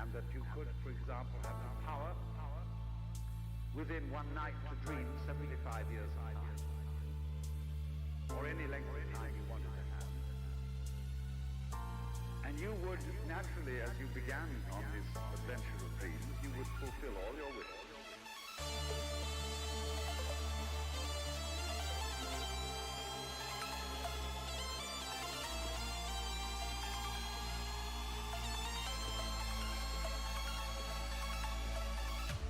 and that you could, for example, have the power within one night to dream 75 years of time, or any length of time you wanted to have. And you would naturally, as you began on this adventure of dreams, you would fulfill all your wishes.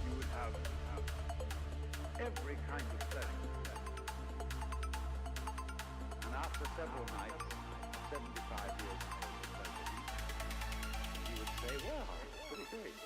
You would have every kind of pleasure. And after several nights, 75 years of pleasure, you would say, wow, it's pretty great.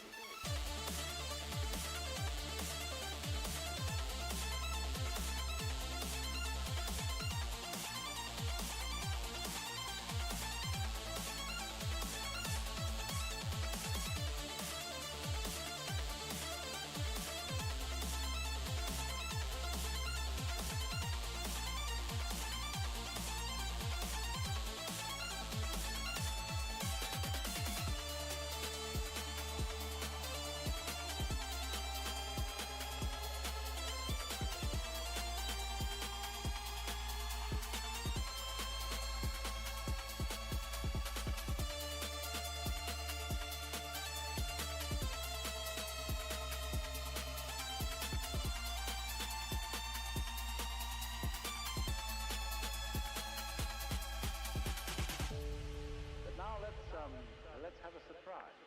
Let's have a surprise.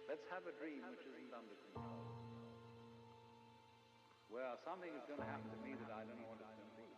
Let's have a dream which isn't under control. Well, something is going to happen to me that I don't know what it's going to be.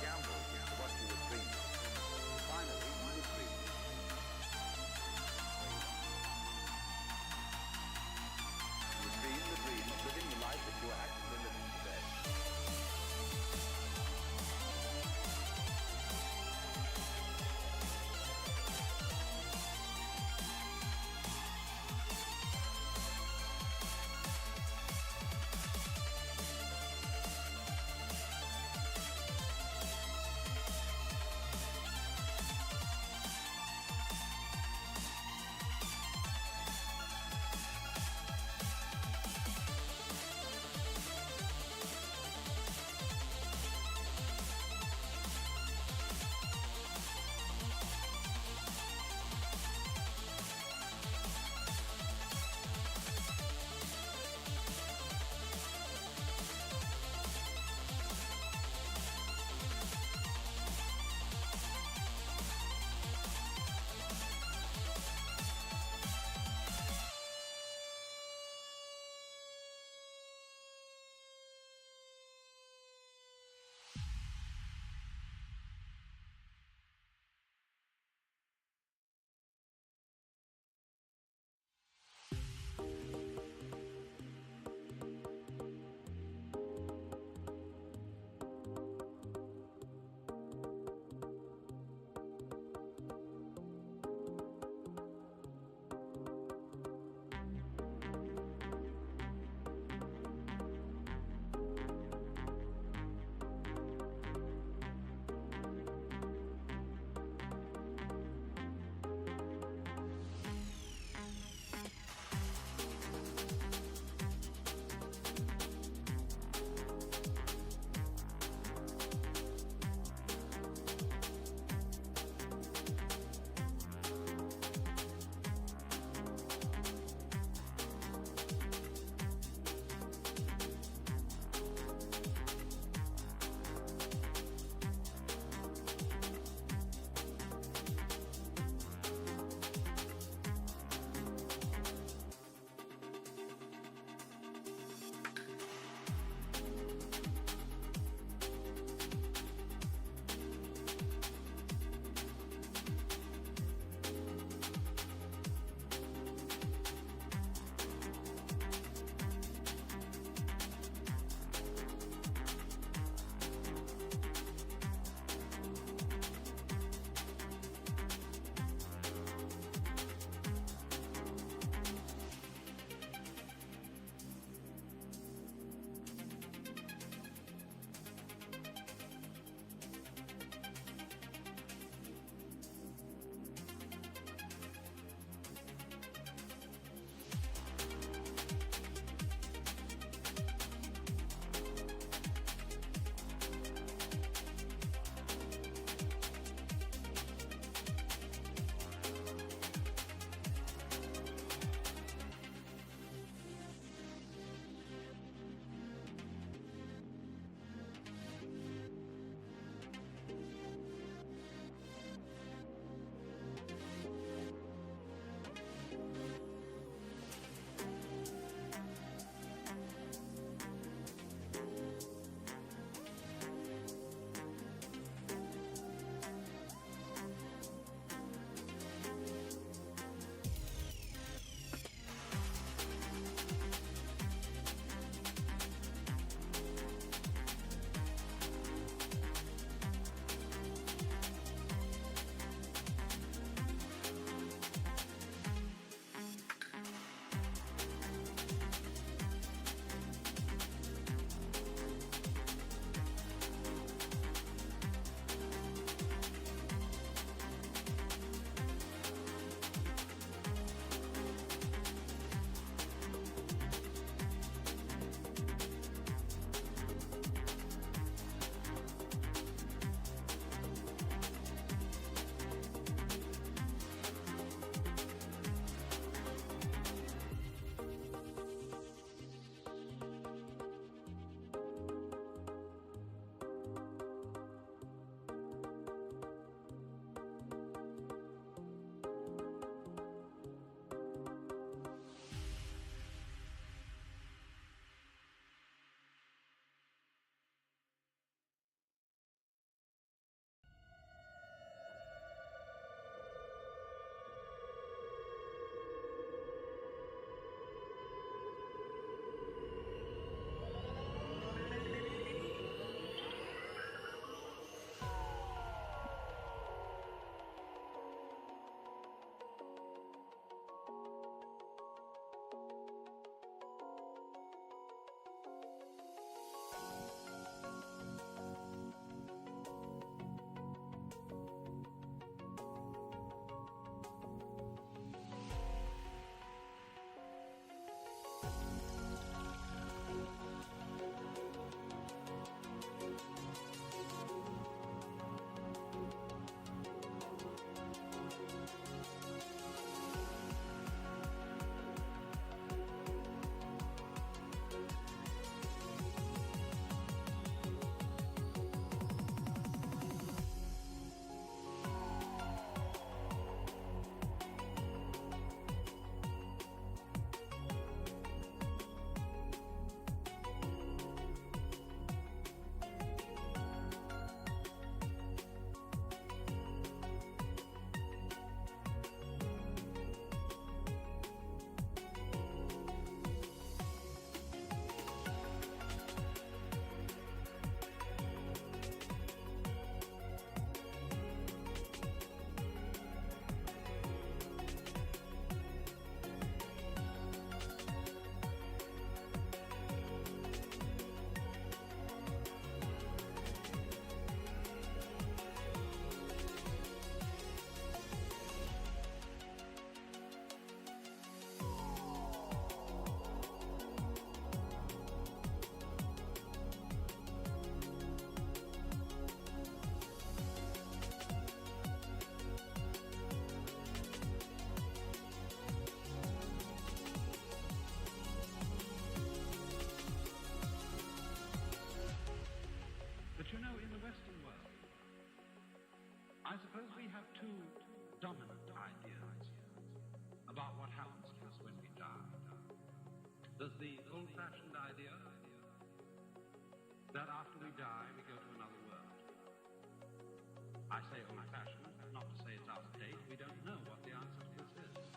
Gamble into what you would dream. that after we die, we go to another world. I say old-fashioned, not to say it's out of date. We don't know what the answer to this is.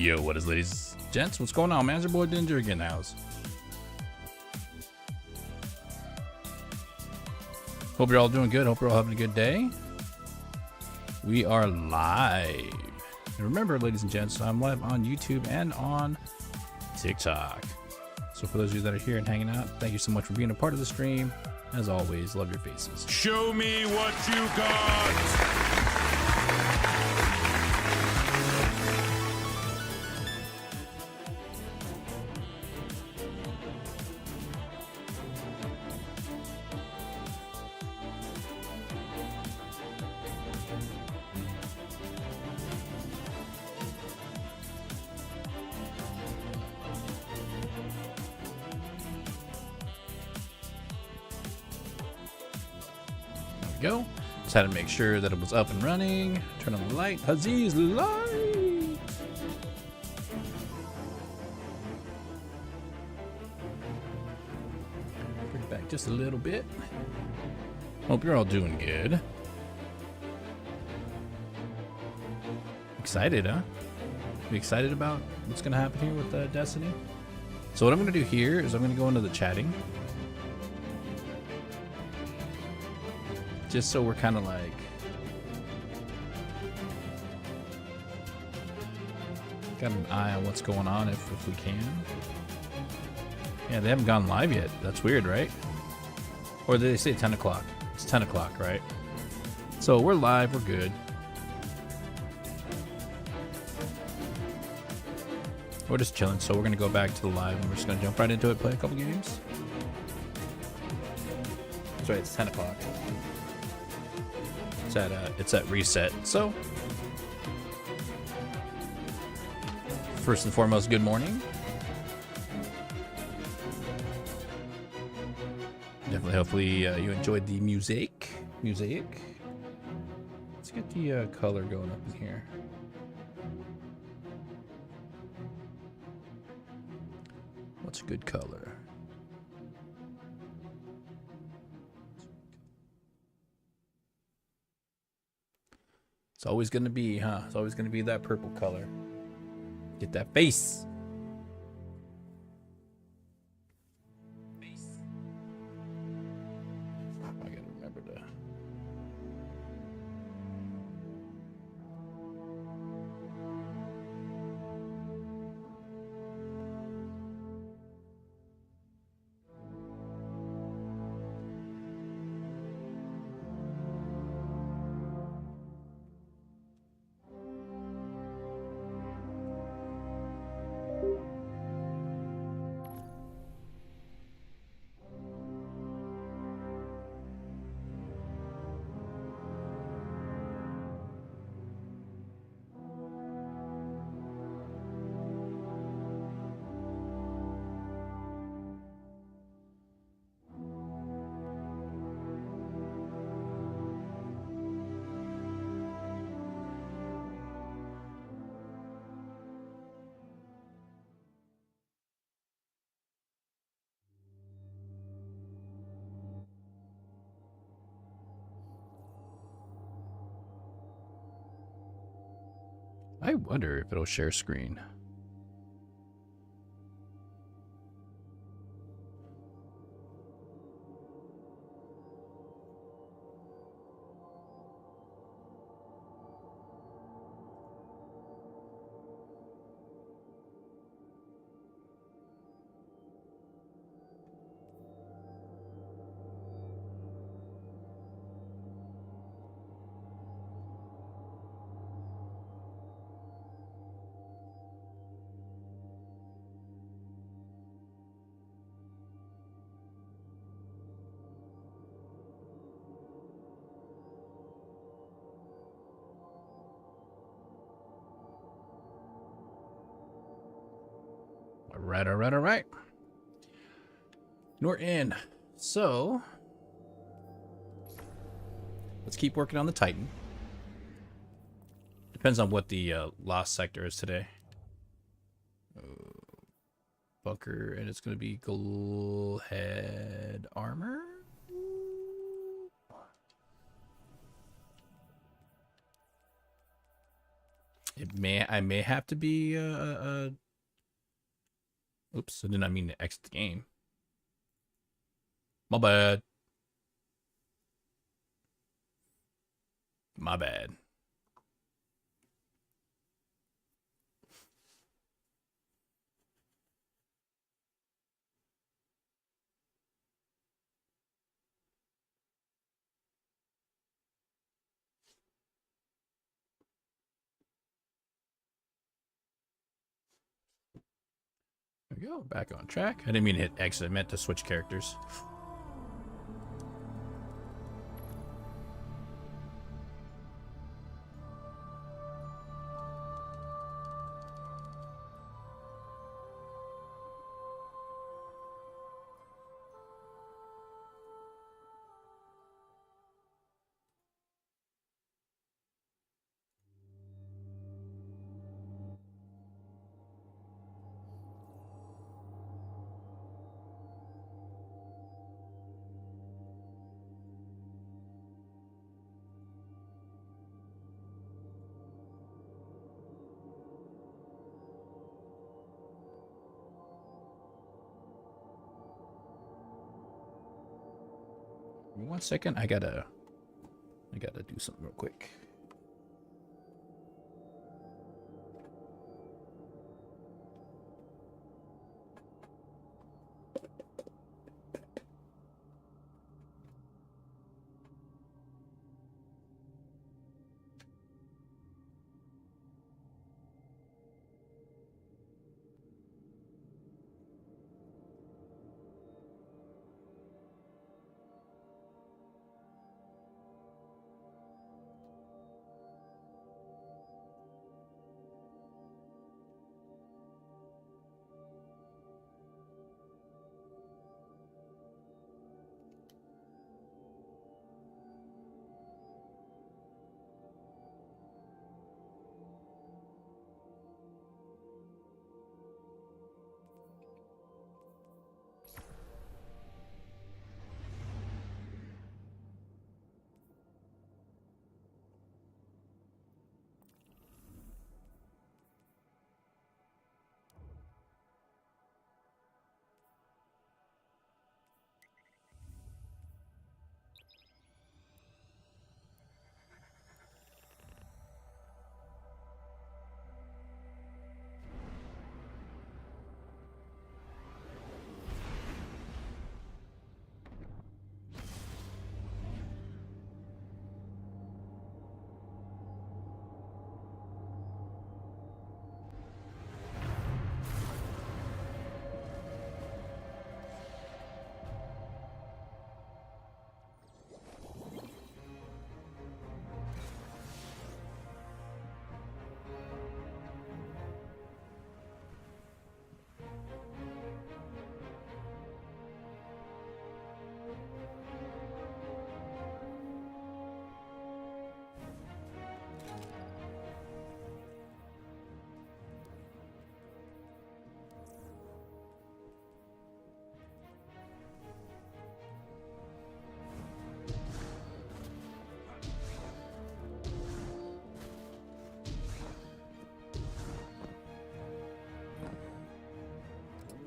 Yo, what is, ladies, gents? What's going on, man? It's your boy Ninjerky in the house. Hope you're all doing good. Hope you're all having a good day. We are live. And remember, ladies and gents, I'm live on YouTube and on TikTok. So for those of you that are here and hanging out, thank you so much for being a part of the stream. As always, love your faces. Show me what you got. Go. Just had to make sure that it was up and running. Turn on the light. Aziz light. Bring it back just a little bit. Hope you're all doing good. Excited, huh? You excited about what's gonna happen here with Destiny? So what I'm gonna do here is I'm gonna go into the chatting. Just so we're kind of like got an eye on what's going on if we can. Yeah, they haven't gone live yet. That's weird, right? Or did they say 10 o'clock? It's 10 o'clock, right? So we're live, we're good. We're just chilling, so we're gonna go back to the live and we're just gonna jump right into it, play a couple games. That's right, it's 10 o'clock. It's at reset. So first and foremost, good morning. Definitely, hopefully you enjoyed the music. Let's get the color going up in here. What's a good color? It's always gonna be, huh? It's always gonna be that purple color. Get that face. I gotta remember to. I wonder if it'll share screen. All right. We're in. So let's keep working on the Titan. Depends on what the lost sector is today. Bunker, and it's going to be Ghoulhead Armor. It I may have to be oops, I did not mean to exit the game. My bad. My bad. There we go, back on track. I didn't mean to hit exit, I meant to switch characters. Give me 1 second, I gotta do something real quick.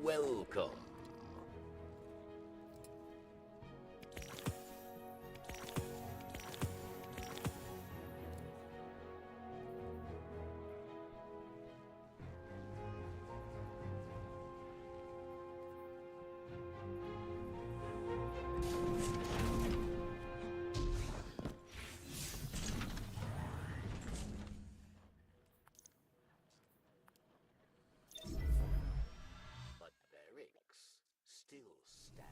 Welcome. But barracks still stands.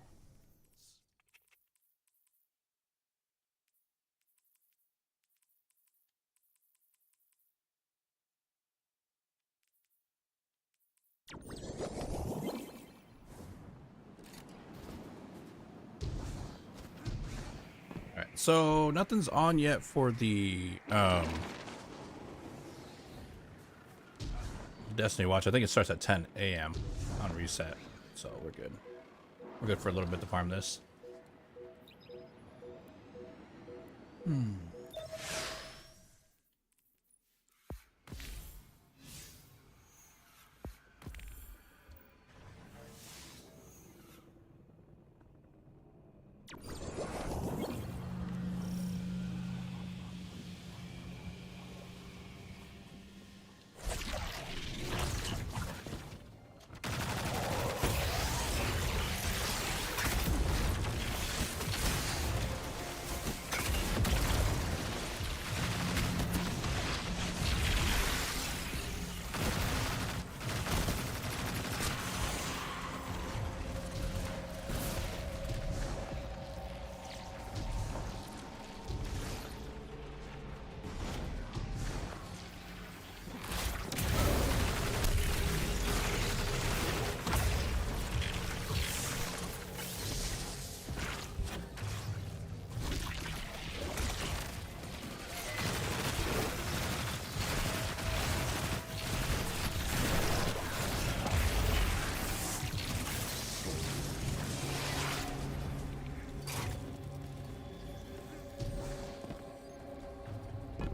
Alright, so nothing's on yet for the Destiny Watch. I think it starts at 10 a.m. on reset, so we're good. We're good for a little bit to farm this.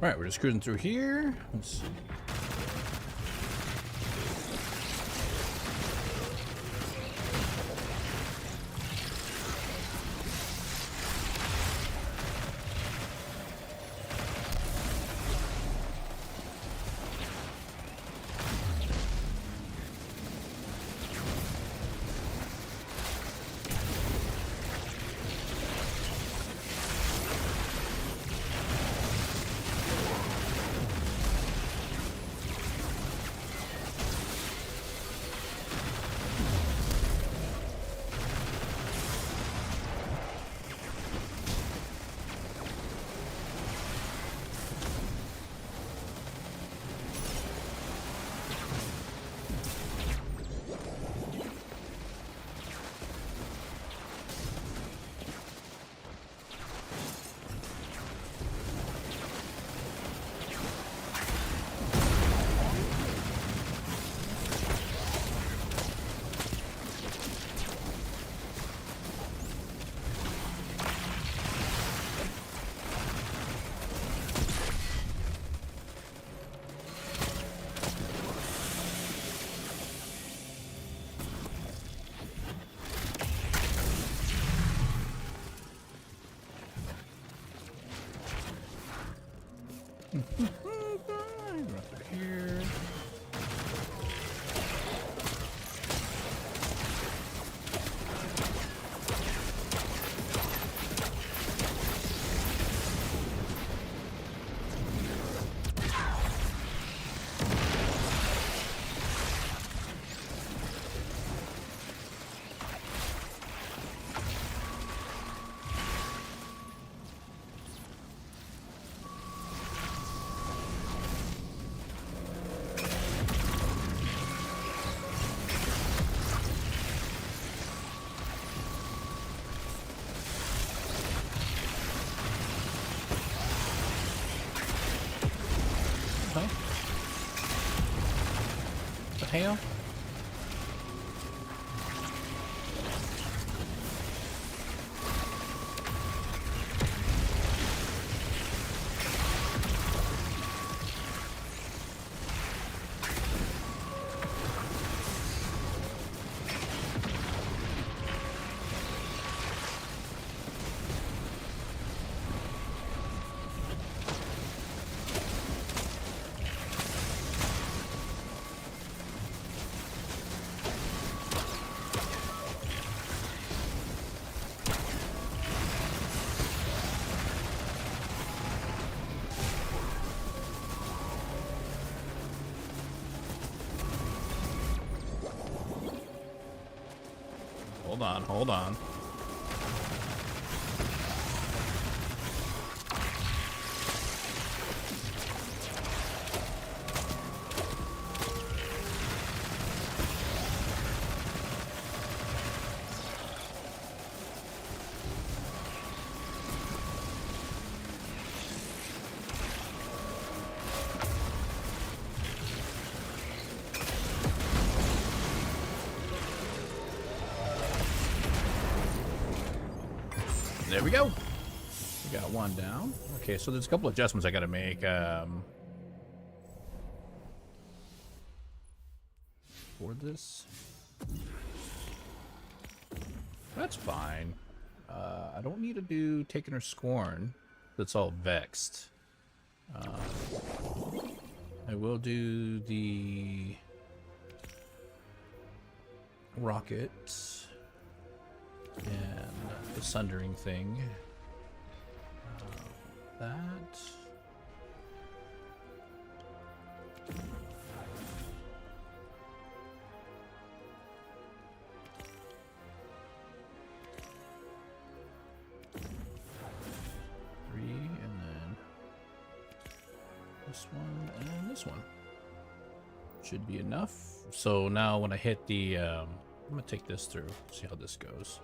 Alright, we're just cruising through here. Let's see. Here. Huh? The hell? Hold on, hold on. There we go. We got one down. Okay, so there's a couple adjustments I gotta make. For this. That's fine. I don't need to do Taken or Scorn. That's all vexed. I will do the rocket and the sundering thing. That. Three, and then this one and this one. Should be enough. So now when I hit the, I'm gonna take this through, see how this goes.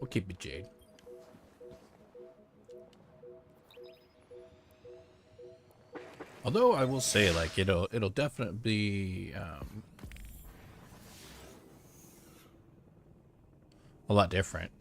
We'll keep it jade. Although I will say, like, it'll definitely be a lot different.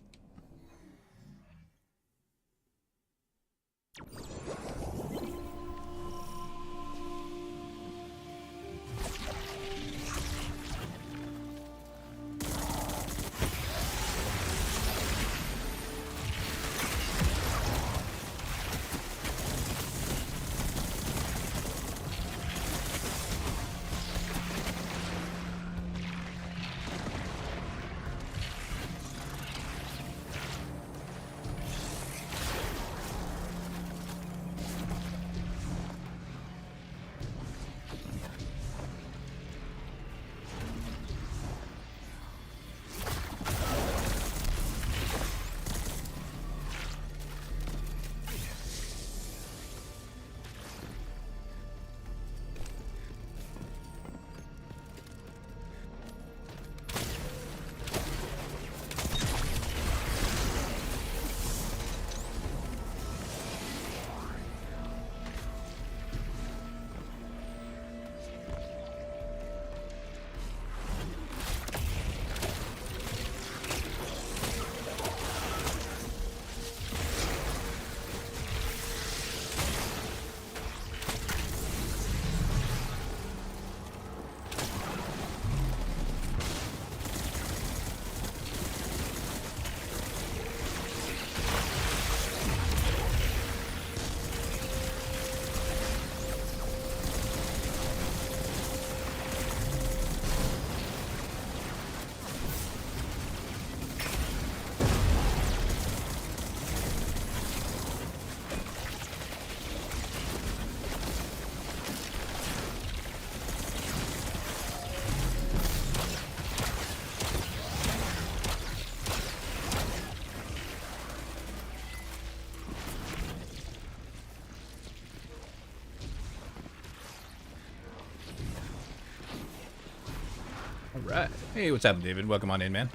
Right. Hey, what's happening, David? Welcome on in, man.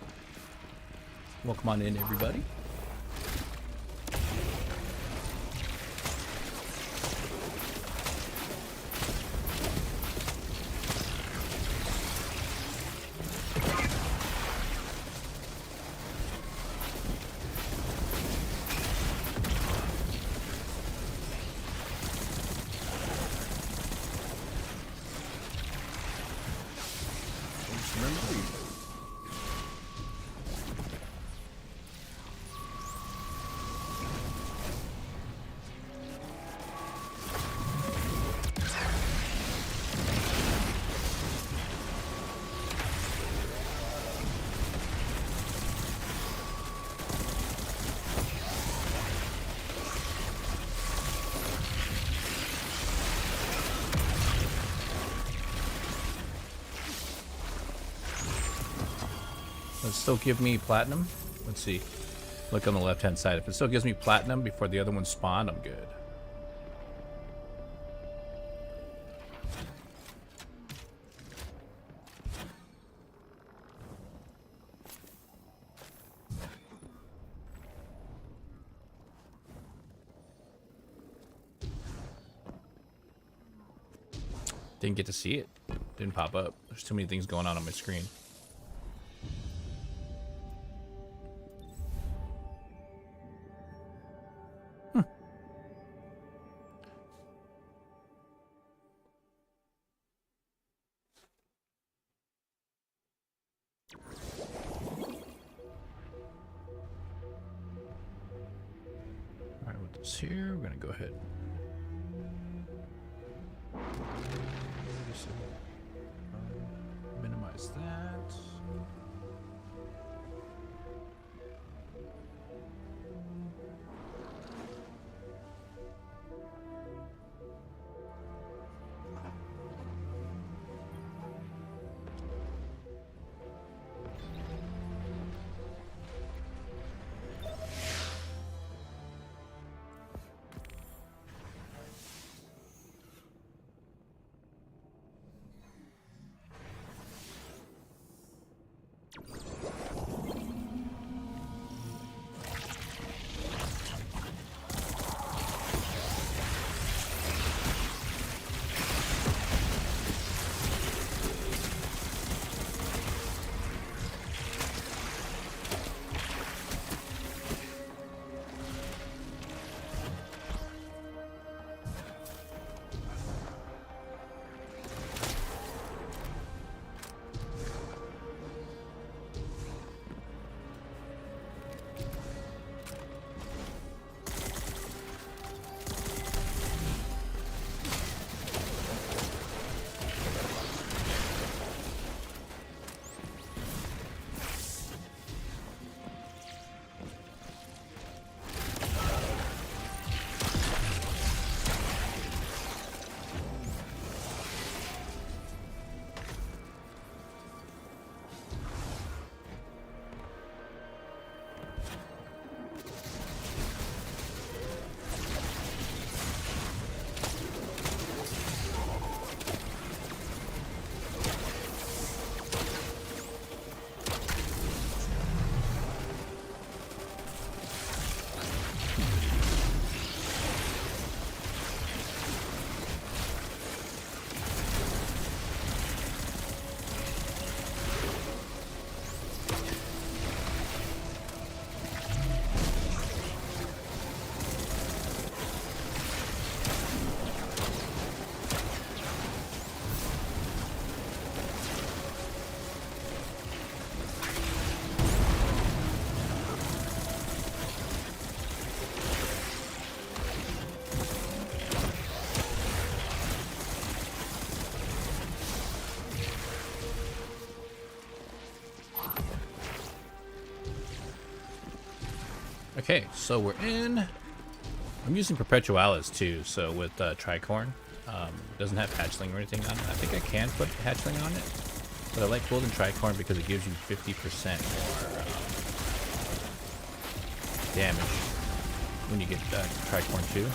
Welcome on in, everybody. Does it still give me platinum? Let's see. Look on the left-hand side. If it still gives me platinum before the other one spawned, I'm good. Didn't get to see it. Didn't pop up. There's too many things going on my screen. Alright, with this here, we're gonna go ahead. Minimize that. Okay, so we're in. I'm using Perpetualis too, so with Tricorn. It doesn't have Hatchling or anything on it. I think I can put Hatchling on it, but I like Golden Tricorn because it gives you 50% more damage when you get Tricorn too.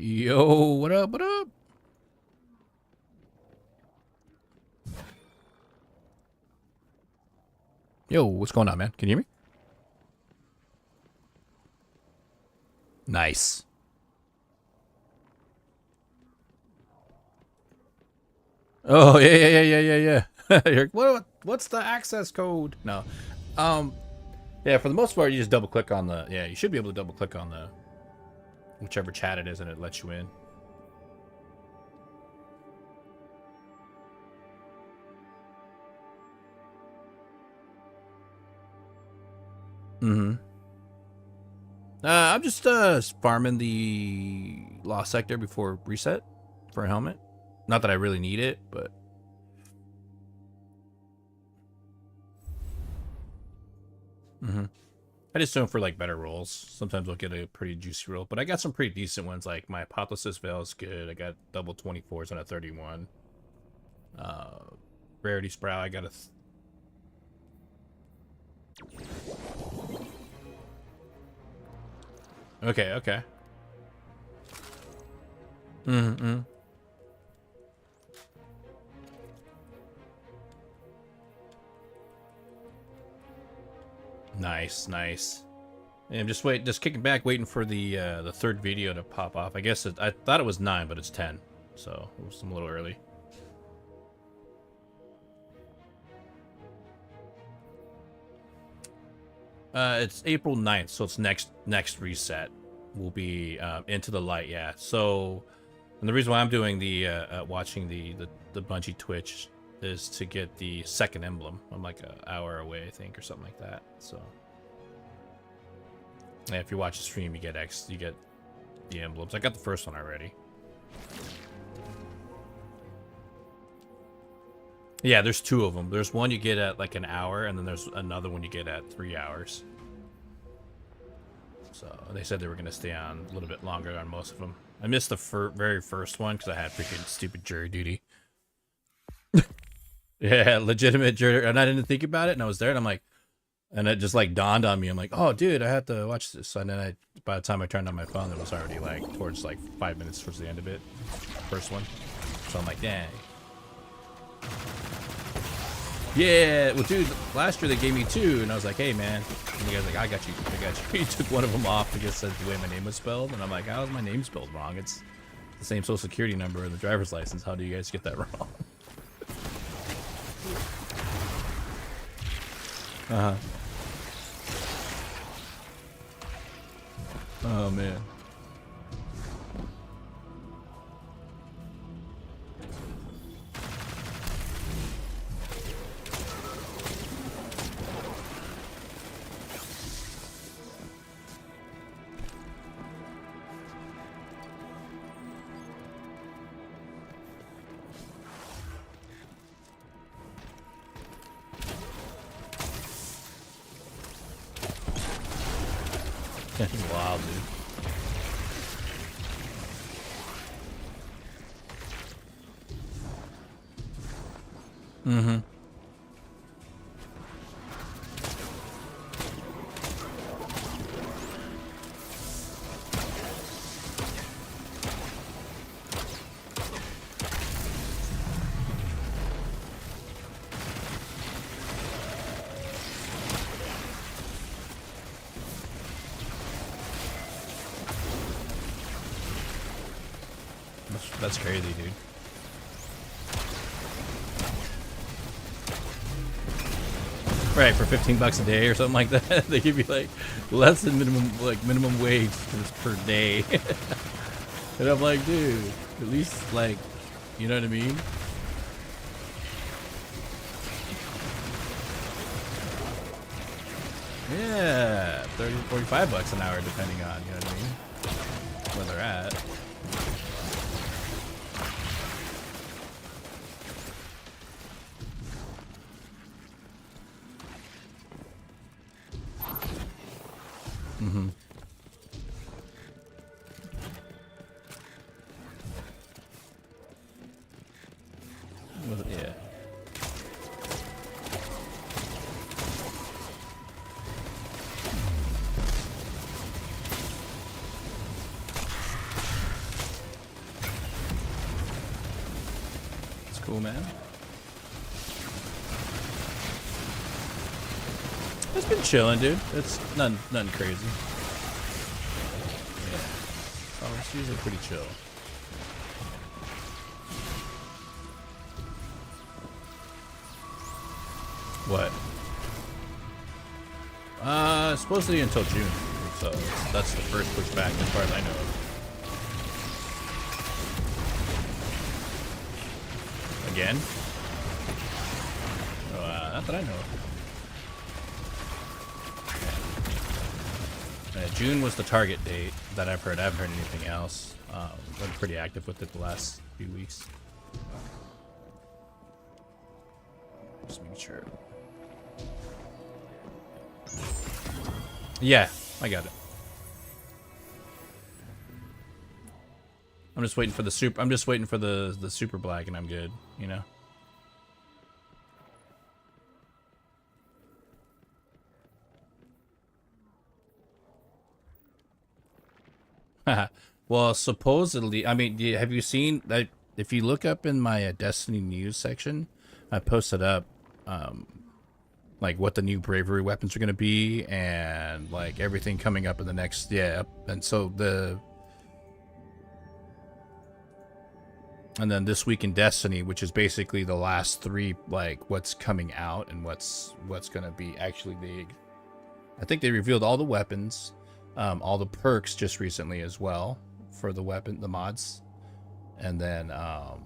Yo, what up, what up? Yo, what's going on, man? Can you hear me? Nice. Oh, yeah. You're like, what's the access code? No. Yeah, for the most part, you just double click on the, you should be able to double click on the, whichever chat it is, and it lets you in. I'm just farming the lost sector before reset for a helmet. Not that I really need it, but I just do them for like better rolls. Sometimes I'll get a pretty juicy roll, but I got some pretty decent ones. Like my Apotheosis Veil is good. I got double 24s on a 31. Rarity Sprout, I got a Okay. Nice. And I'm just kicking back, waiting for the third video to pop off. I guess I thought it was 9, but it's 10, so it was a little early. It's April 9th, so it's next reset will be Into the Light, yeah. So, and the reason why I'm doing the watching the Bungie Twitch is to get the second emblem. I'm like an hour away, I think, or something like that. So, yeah, if you watch the stream, you get the emblems. I got the first one already. Yeah, there's 2 of them. There's one you get at like an hour, and then there's another one you get at 3 hours. So they said they were going to stay on a little bit longer on most of them. I missed the very first one because I had freaking stupid jury duty. Yeah, legitimate jury, and I didn't think about it, and I was there, and I'm like, and it just like dawned on me. I'm like, oh, dude, I had to watch this. And then by the time I turned on my phone, it was already like towards like 5 minutes towards the end of it, first one. So I'm like, dang. Yeah, well, dude, last year they gave me 2, and I was like, hey, man. And the guy's like, I got you. He took one of them off because that's the way my name was spelled, and I'm like, how is my name spelled wrong? It's the same social security number in the driver's license. How do you guys get that wrong? Oh, man. It's wild, dude. Mm-hmm. That's crazy, dude. Right, for 15 bucks a day or something like that, they give you like less than minimum wage just per day. And I'm like, dude, at least like, you know what I mean? Yeah, 30 to 45 bucks an hour depending on, you know what I mean? Where they're at. Mm-hmm. Yeah. It's cool, man. It's been chilling, dude. It's nothing crazy. Yeah. Oh, it's usually pretty chill. What? Supposedly until June. So that's the first pushback as far as I know of. Again? Not that I know of. June was the target date that I've heard. I haven't heard anything else. Been pretty active with it the last few weeks. Just making sure. Yeah, I got it. I'm just waiting for the super. I'm just waiting for the super black, and I'm good. You know. Well, supposedly, I mean, have you seen that? If you look up in my Destiny news section, I posted up like what the new bravery weapons are going to be and like everything coming up in the next, yeah. And so and then this week in Destiny, which is basically the last three, like what's coming out and what's going to be actually big. I think they revealed all the weapons, all the perks just recently as well for the mods. And then I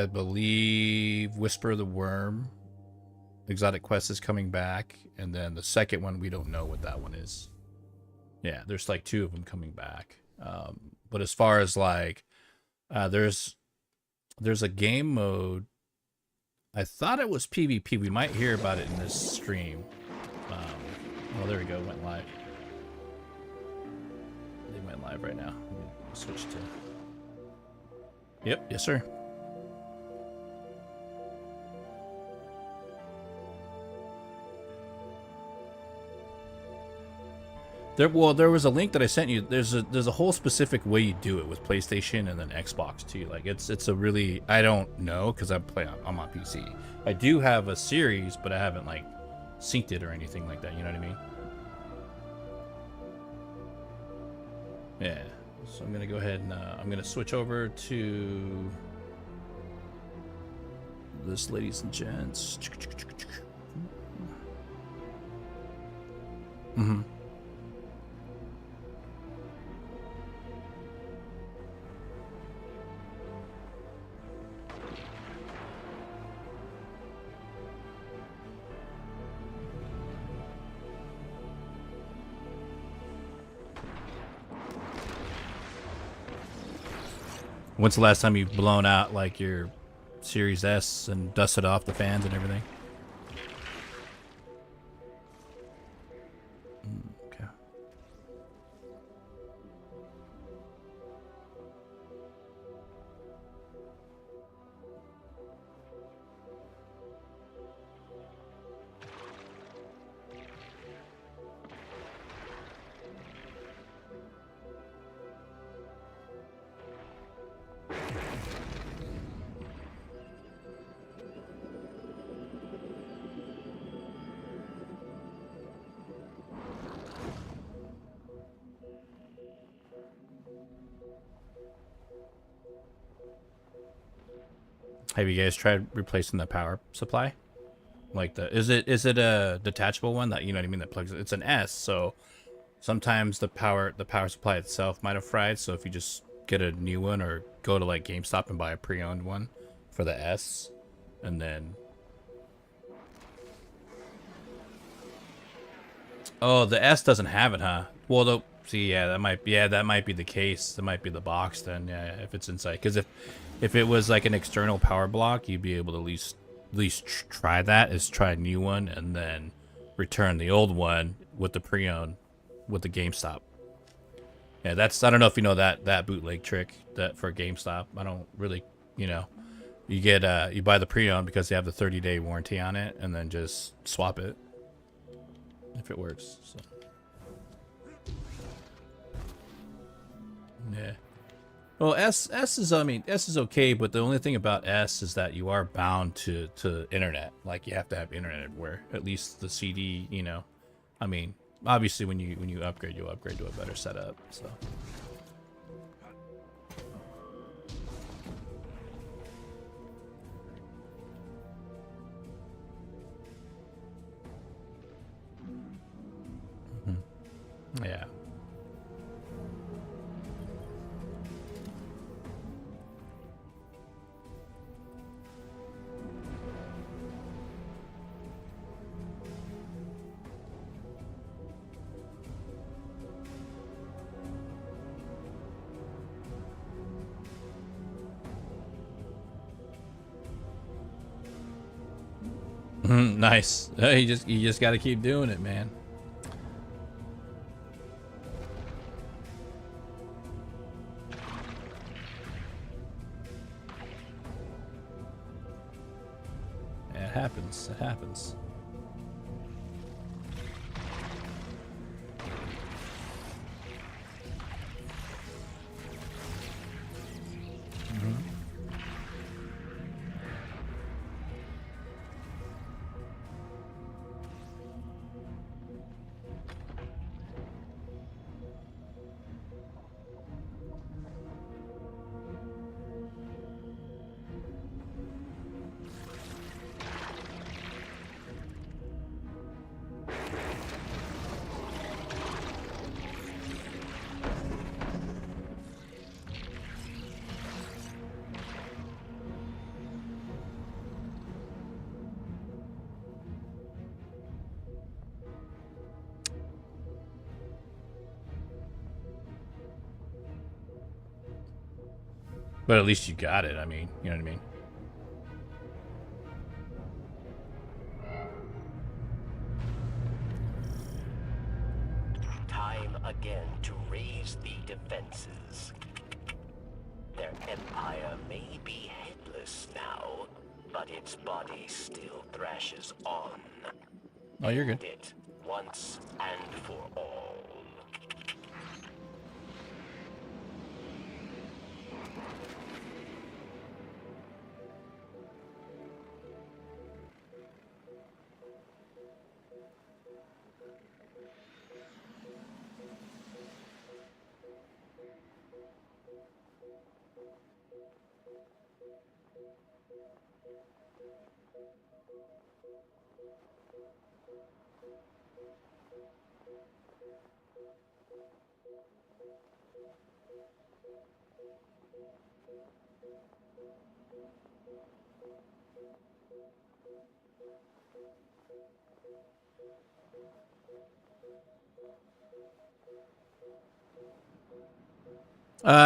believe Whisper the Worm Exotic Quest is coming back, and then the second one, we don't know what that one is. Yeah, there's like 2 of them coming back. But as far as like, there's a game mode. I thought it was PvP. We might hear about it in this stream. Oh, there we go. Went live. They went live right now. Let me switch to. Yep. Yes, sir. There was a link that I sent you. There's a whole specific way you do it with PlayStation and then Xbox too. Like it's a really, I don't know because I'm on PC. I do have a series, but I haven't like synced it or anything like that. You know what I mean? Yeah. So I'm gonna go ahead and I'm gonna switch over to this, ladies and gents. Mm-hmm. When's the last time you've blown out like your Series S and dusted off the fans and everything? Okay. Have you guys tried replacing the power supply? Like is it a detachable one that, you know what I mean, that plugs it? It's an S, so sometimes the power supply itself might have fried. So if you just get a new one or go to like GameStop and buy a pre-owned one for the S, and then oh, the S doesn't have it, huh? Well, though, see, yeah, that might be the case. That might be the box then, yeah, if it's inside. Because if it was like an external power block, you'd be able to at least try that. Is try a new one and then return the old one with the pre-owned with the GameStop. Yeah, that's, I don't know if you know that bootleg trick that for GameStop. I don't really, you know, you get you buy the pre-owned because they have the 30-day warranty on it, and then just swap it if it works. So yeah. Well, S is, I mean, S is okay, but the only thing about S is that you are bound to internet. Like, you have to have internet everywhere. At least the CD, you know. I mean, obviously when you upgrade, you'll upgrade to a better setup. So. Yeah. Nice. You just got to keep doing it, man. Yeah, it happens. It happens. But at least you got it. I mean, you know what I mean? Time again to raise the defenses. Their empire may be headless now, but its body still thrashes on. Oh, you're good. It once and for all.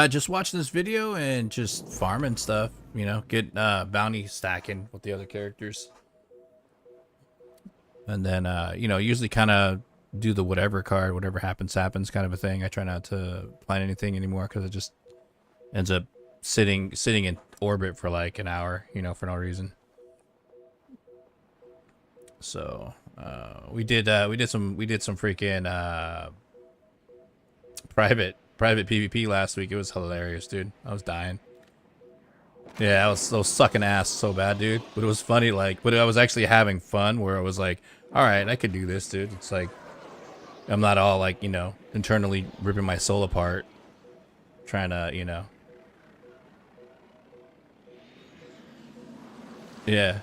Just watching this video and just farming stuff, you know, get bounty stacking with the other characters. And then, you know, usually kind of do the whatever card, whatever happens kind of a thing. I try not to plan anything anymore because it just ends up sitting in orbit for like an hour, you know, for no reason. So, we did some freaking private PvP last week. It was hilarious, dude. I was dying. Yeah, I was sucking ass so bad, dude. But it was funny, like, but I was actually having fun where I was like, all right, I could do this, dude. It's like, I'm not all like, you know, internally ripping my soul apart, trying to, you know. Yeah.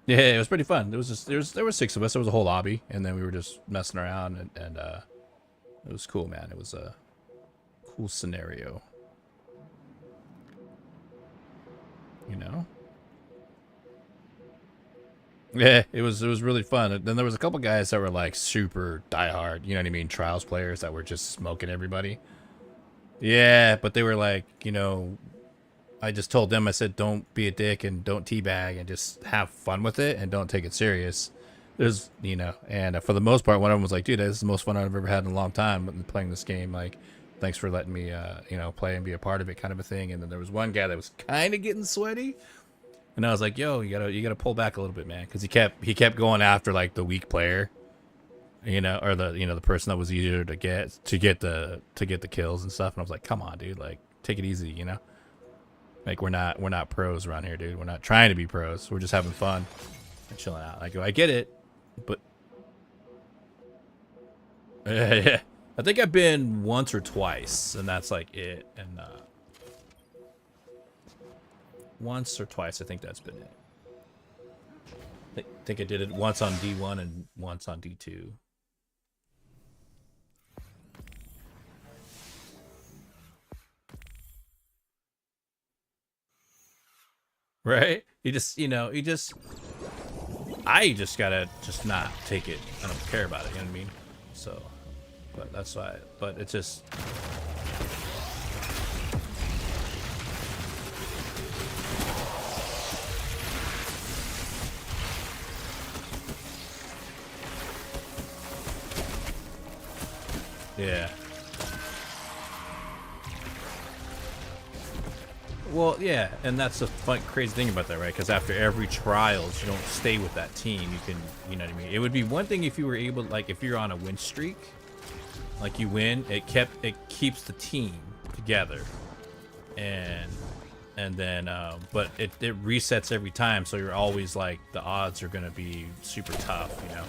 Yeah, it was pretty fun. There were 6 of us. There was a whole lobby, and then we were just messing around, and it was cool, man. It was a cool scenario. You know? Yeah, it was really fun. And then there was a couple guys that were like super diehard, you know what I mean, trials players that were just smoking everybody. Yeah, but they were like, you know, I just told them, I said, don't be a dick and don't teabag and just have fun with it and don't take it serious. There's, you know, and for the most part, one of them was like, dude, this is the most fun I've ever had in a long time playing this game. Like, thanks for letting me, you know, play and be a part of it, kind of a thing. And then there was one guy that was kind of getting sweaty, and I was like, yo, you gotta pull back a little bit, man, because he kept going after like the weak player, you know, or the person that was easier to get the kills and stuff. And I was like, come on, dude, like take it easy, you know. Like we're not pros around here, dude. We're not trying to be pros. We're just having fun and chilling out. Like I get it, but yeah, I think I've been once or twice, and that's like it. And once or twice, I think that's been it. I think I did it once on D1 and once on D2. Right? You just, you know, I just gotta just not take it. I don't care about it, you know what I mean? So, but that's why, but it's just. Yeah. Well, yeah, and that's the fun, crazy thing about that, right? Because after every trials, you don't stay with that team. You can, you know what I mean? It would be one thing if you were able, like, if you're on a win streak, like you win, it keeps the team together, and then, but it resets every time, so you're always like the odds are gonna be super tough, you know.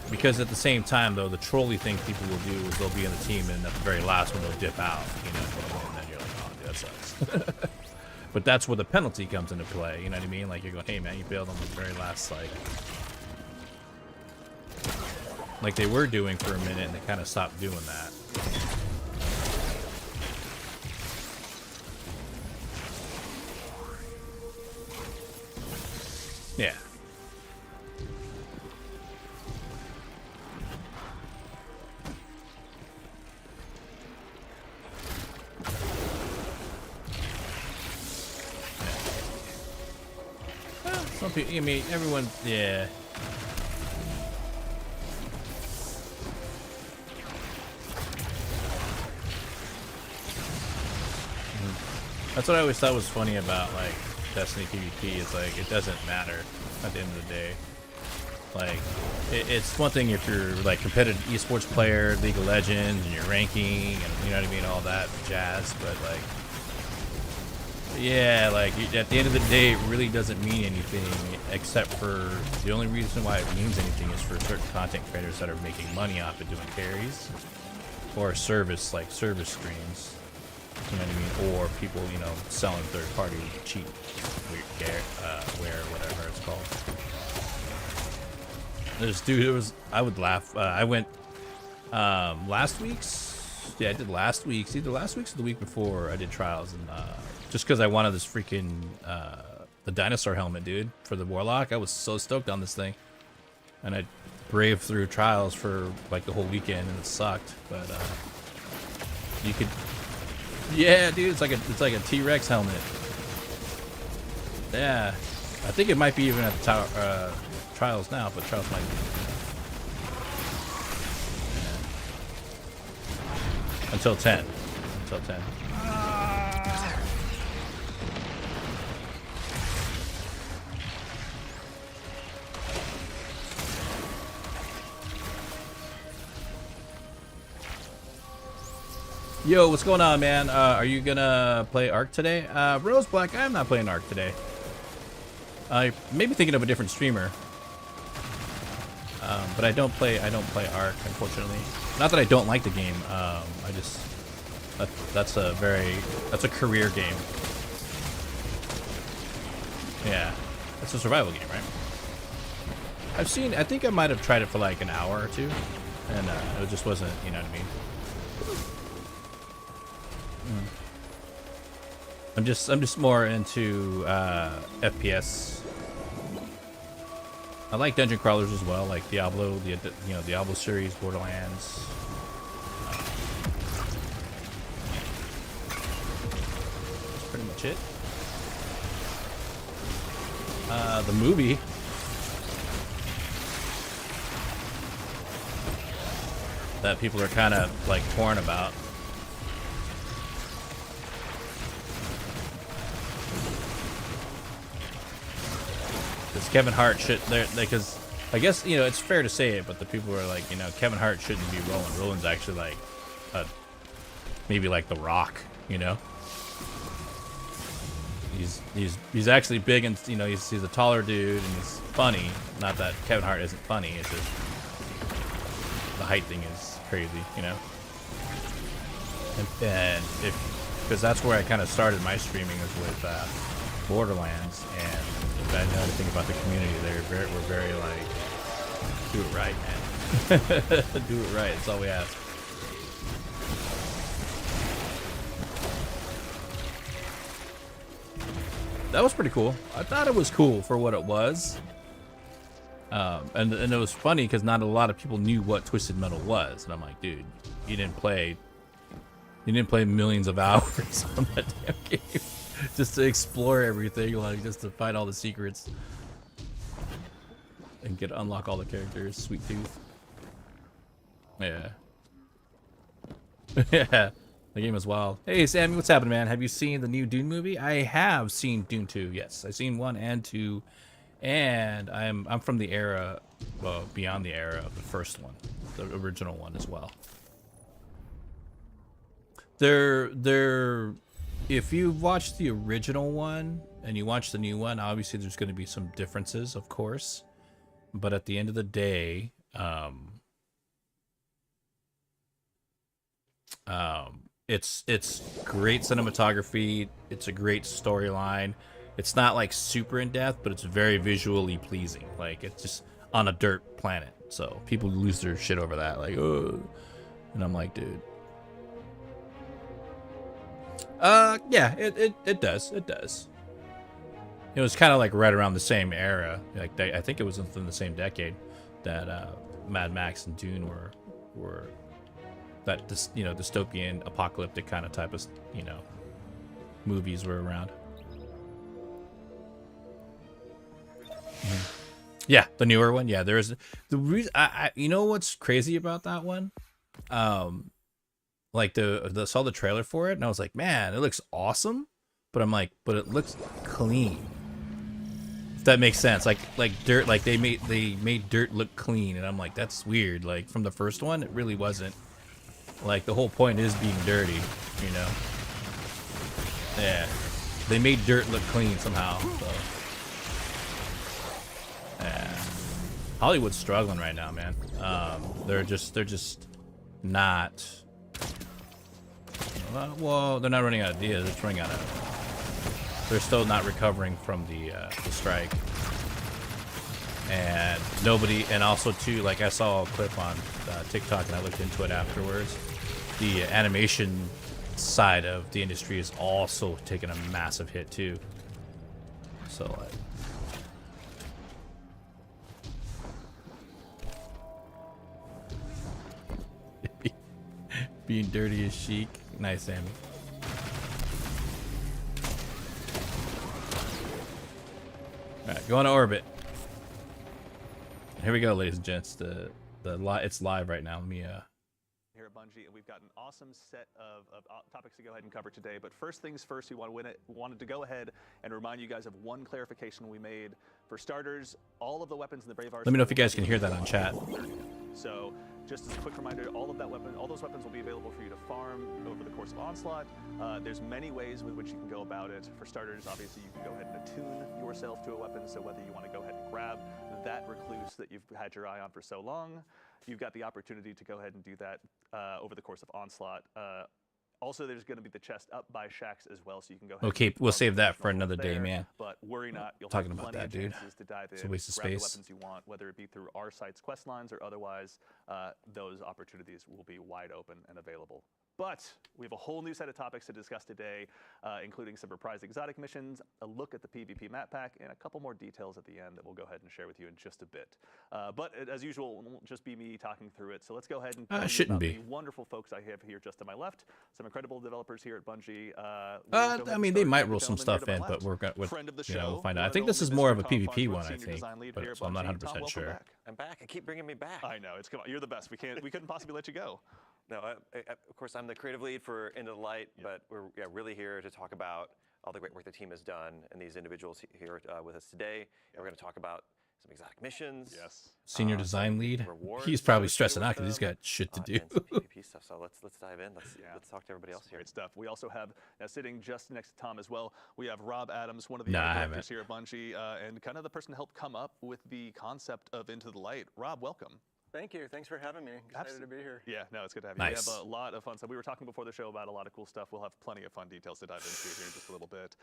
Because at the same time, though, the trolley thing people will do is they'll be in the team, and at the very last one they'll dip out, you know, and then you're like, oh, dude, that sucks. But that's where the penalty comes into play, you know what I mean? Like, you're going, hey, man, you bailed on the very last, like they were doing for a minute, and they kind of stopped doing that. Yeah. Some people, I mean, everyone, yeah. That's what I always thought was funny about, like, Destiny PvP, is, like, it doesn't matter at the end of the day. Like, it's one thing if you're, like, competitive esports player, League of Legends, and you're ranking, and, you know what I mean, all that jazz, but, like, yeah, like, at the end of the day, it really doesn't mean anything, except for the only reason why it means anything is for certain content creators that are making money off of doing carries, or service, like service streams, you know what I mean, or people, you know, selling third-party cheap wear, whatever it's called. There's, dude, it was, I would laugh, I went, last week's, yeah, I did last week's, either last week's or the week before, I did trials, and, just because I wanted this freaking, the dinosaur helmet, dude, for the Warlock. I was so stoked on this thing. And I braved through trials for, like, the whole weekend, and it sucked. But, you could... Yeah, dude, it's like a T-Rex helmet. Yeah. I think it might be even at the trials now, but trials might be. Yeah. Until 10. Until 10. Yo, what's going on, man? Are you gonna play Ark today? Rose Black, I'm not playing Ark today. Maybe thinking of a different streamer. But I don't play Ark, unfortunately. Not that I don't like the game. I just that's a career game. Yeah, that's a survival game, right? I think I might have tried it for like an hour or two, and it just wasn't, you know what I mean? I'm just more into FPS. I like dungeon crawlers as well, like Diablo, Diablo series, Borderlands. That's pretty much it. The movie. That people are kind of like torn about. Because Kevin Hart should, because I guess, you know, it's fair to say it, but the people are like, you know, Kevin Hart shouldn't be Roland. Roland's actually like, maybe like The Rock, you know. He's actually big, and you know, he's a taller dude and he's funny. Not that Kevin Hart isn't funny. It's just the height thing is crazy, you know. And because that's where I kind of started my streaming, was with Borderlands, and if I know anything about the community, we're very like, do it right, man. Do it right. That's all we ask. That was pretty cool. I thought it was cool for what it was. And it was funny because not a lot of people knew what Twisted Metal was, and I'm like, dude, you didn't play millions of hours on that damn game just to explore everything, like just to find all the secrets and unlock all the characters. Sweet tooth. Yeah. Yeah. The game is wild. Hey, Sammy, what's happening, man? Have you seen the new Dune movie? I have seen Dune 2. Yes, I've seen 1 and 2, and I'm from the era, well, beyond the era of the first one, the original one as well. If you watch the original one and you watch the new one, obviously there's going to be some differences, of course, but at the end of the day, it's great cinematography. It's a great storyline. It's not like super in depth, but it's very visually pleasing. Like, it's just on a dirt planet, so people lose their shit over that. Like, oh, and I'm like, dude. Yeah, it does. It does. It was kind of like right around the same era. Like, I think it was within the same decade that Mad Max and Dune were that, you know, dystopian, apocalyptic kind of type of, you know, movies were around. Yeah, the newer one. Yeah, there is the reason. You know what's crazy about that one? Like saw the trailer for it, and I was like, man, it looks awesome. But I'm like, but it looks clean. If that makes sense. Like dirt. Like they made dirt look clean, and I'm like, that's weird. Like from the first one, it really wasn't. Like the whole point is being dirty, you know. Yeah, they made dirt look clean somehow. So. Yeah. Hollywood's struggling right now, man. They're just not. Well, they're not running out of ideas. They're just running out of. They're still not recovering from the strike, and nobody. And also too, like I saw a clip on TikTok, and I looked into it afterwards. The animation side of the industry is also taking a massive hit too. So like. Being dirty is chic. Nice, Sammy. Alright, going to orbit. Here we go, ladies and gents. It's live right now. Let me here at Bungie, and we've got an awesome set of topics to go ahead and cover today. But first things first, we wanted to go ahead and remind you guys of one clarification we made. For starters, all of the weapons in the Brave Arsenal. Let me know if you guys can hear that on chat. So, just as a quick reminder, all those weapons will be available for you to farm over the course of Onslaught. There's many ways with which you can go about it. For starters, obviously, you can go ahead and attune yourself to a weapon. So whether you want to go ahead and grab that recluse that you've had your eye on for so long, you've got the opportunity to go ahead and do that over the course of Onslaught. Also, there's going to be the chest up by shacks as well, so you can go ahead. Okay, we'll farm save that for additional another day, there, man. But worry not, you'll Talking have about plenty that, of dude. chances to dive It's in, a waste of grab the space. weapons you want, whether it be through our site's quest lines or otherwise. Those opportunities will be wide open and available. But we have a whole new set of topics to discuss today, including some reprised exotic missions, a look at the PvP map pack, and a couple more details at the end that we'll go ahead and share with you in just a bit. But as usual, it won't just be me talking through it. So let's go ahead and tell you Shouldn't about be. the wonderful folks I have here just to my left. Some incredible developers here at Bungie. I mean, they might roll some stuff in, but we're gonna, Friend of the you know, show, we'll find out. I one think and this is only more Mr. of a Tom PvP Farnsworth, one, I Senior think, Design Lead but here at so I'm not Bungie. 100% Tom, welcome sure. back. I'm back. I keep bringing me back. I know, it's come on. You're the best. We couldn't possibly let you go. No, of course, I'm the creative lead for Into the Light, but we're really here to talk about all the great work the team has done and these individuals here with us today. And we're going to talk about some exotic missions. Yes. Senior design some lead. rewards He's probably associated stressing with out because he's them, got shit to do. and some PvP stuff. So let's dive in. Let's talk to everybody else here. Great stuff. We also have, now sitting just next to Tom as well, we have Rob Adams, one of the Nah, I directors here at Bungie, and kind of the person to help come up with the concept of Into the Light. Rob, welcome. Thank you. Thanks for having me. Excited to be here. Yeah, no, it's good to have you. Nice. We have a lot of fun stuff. We were talking before the show about a lot of cool stuff. We'll have plenty of fun details to dive into here in just a little bit.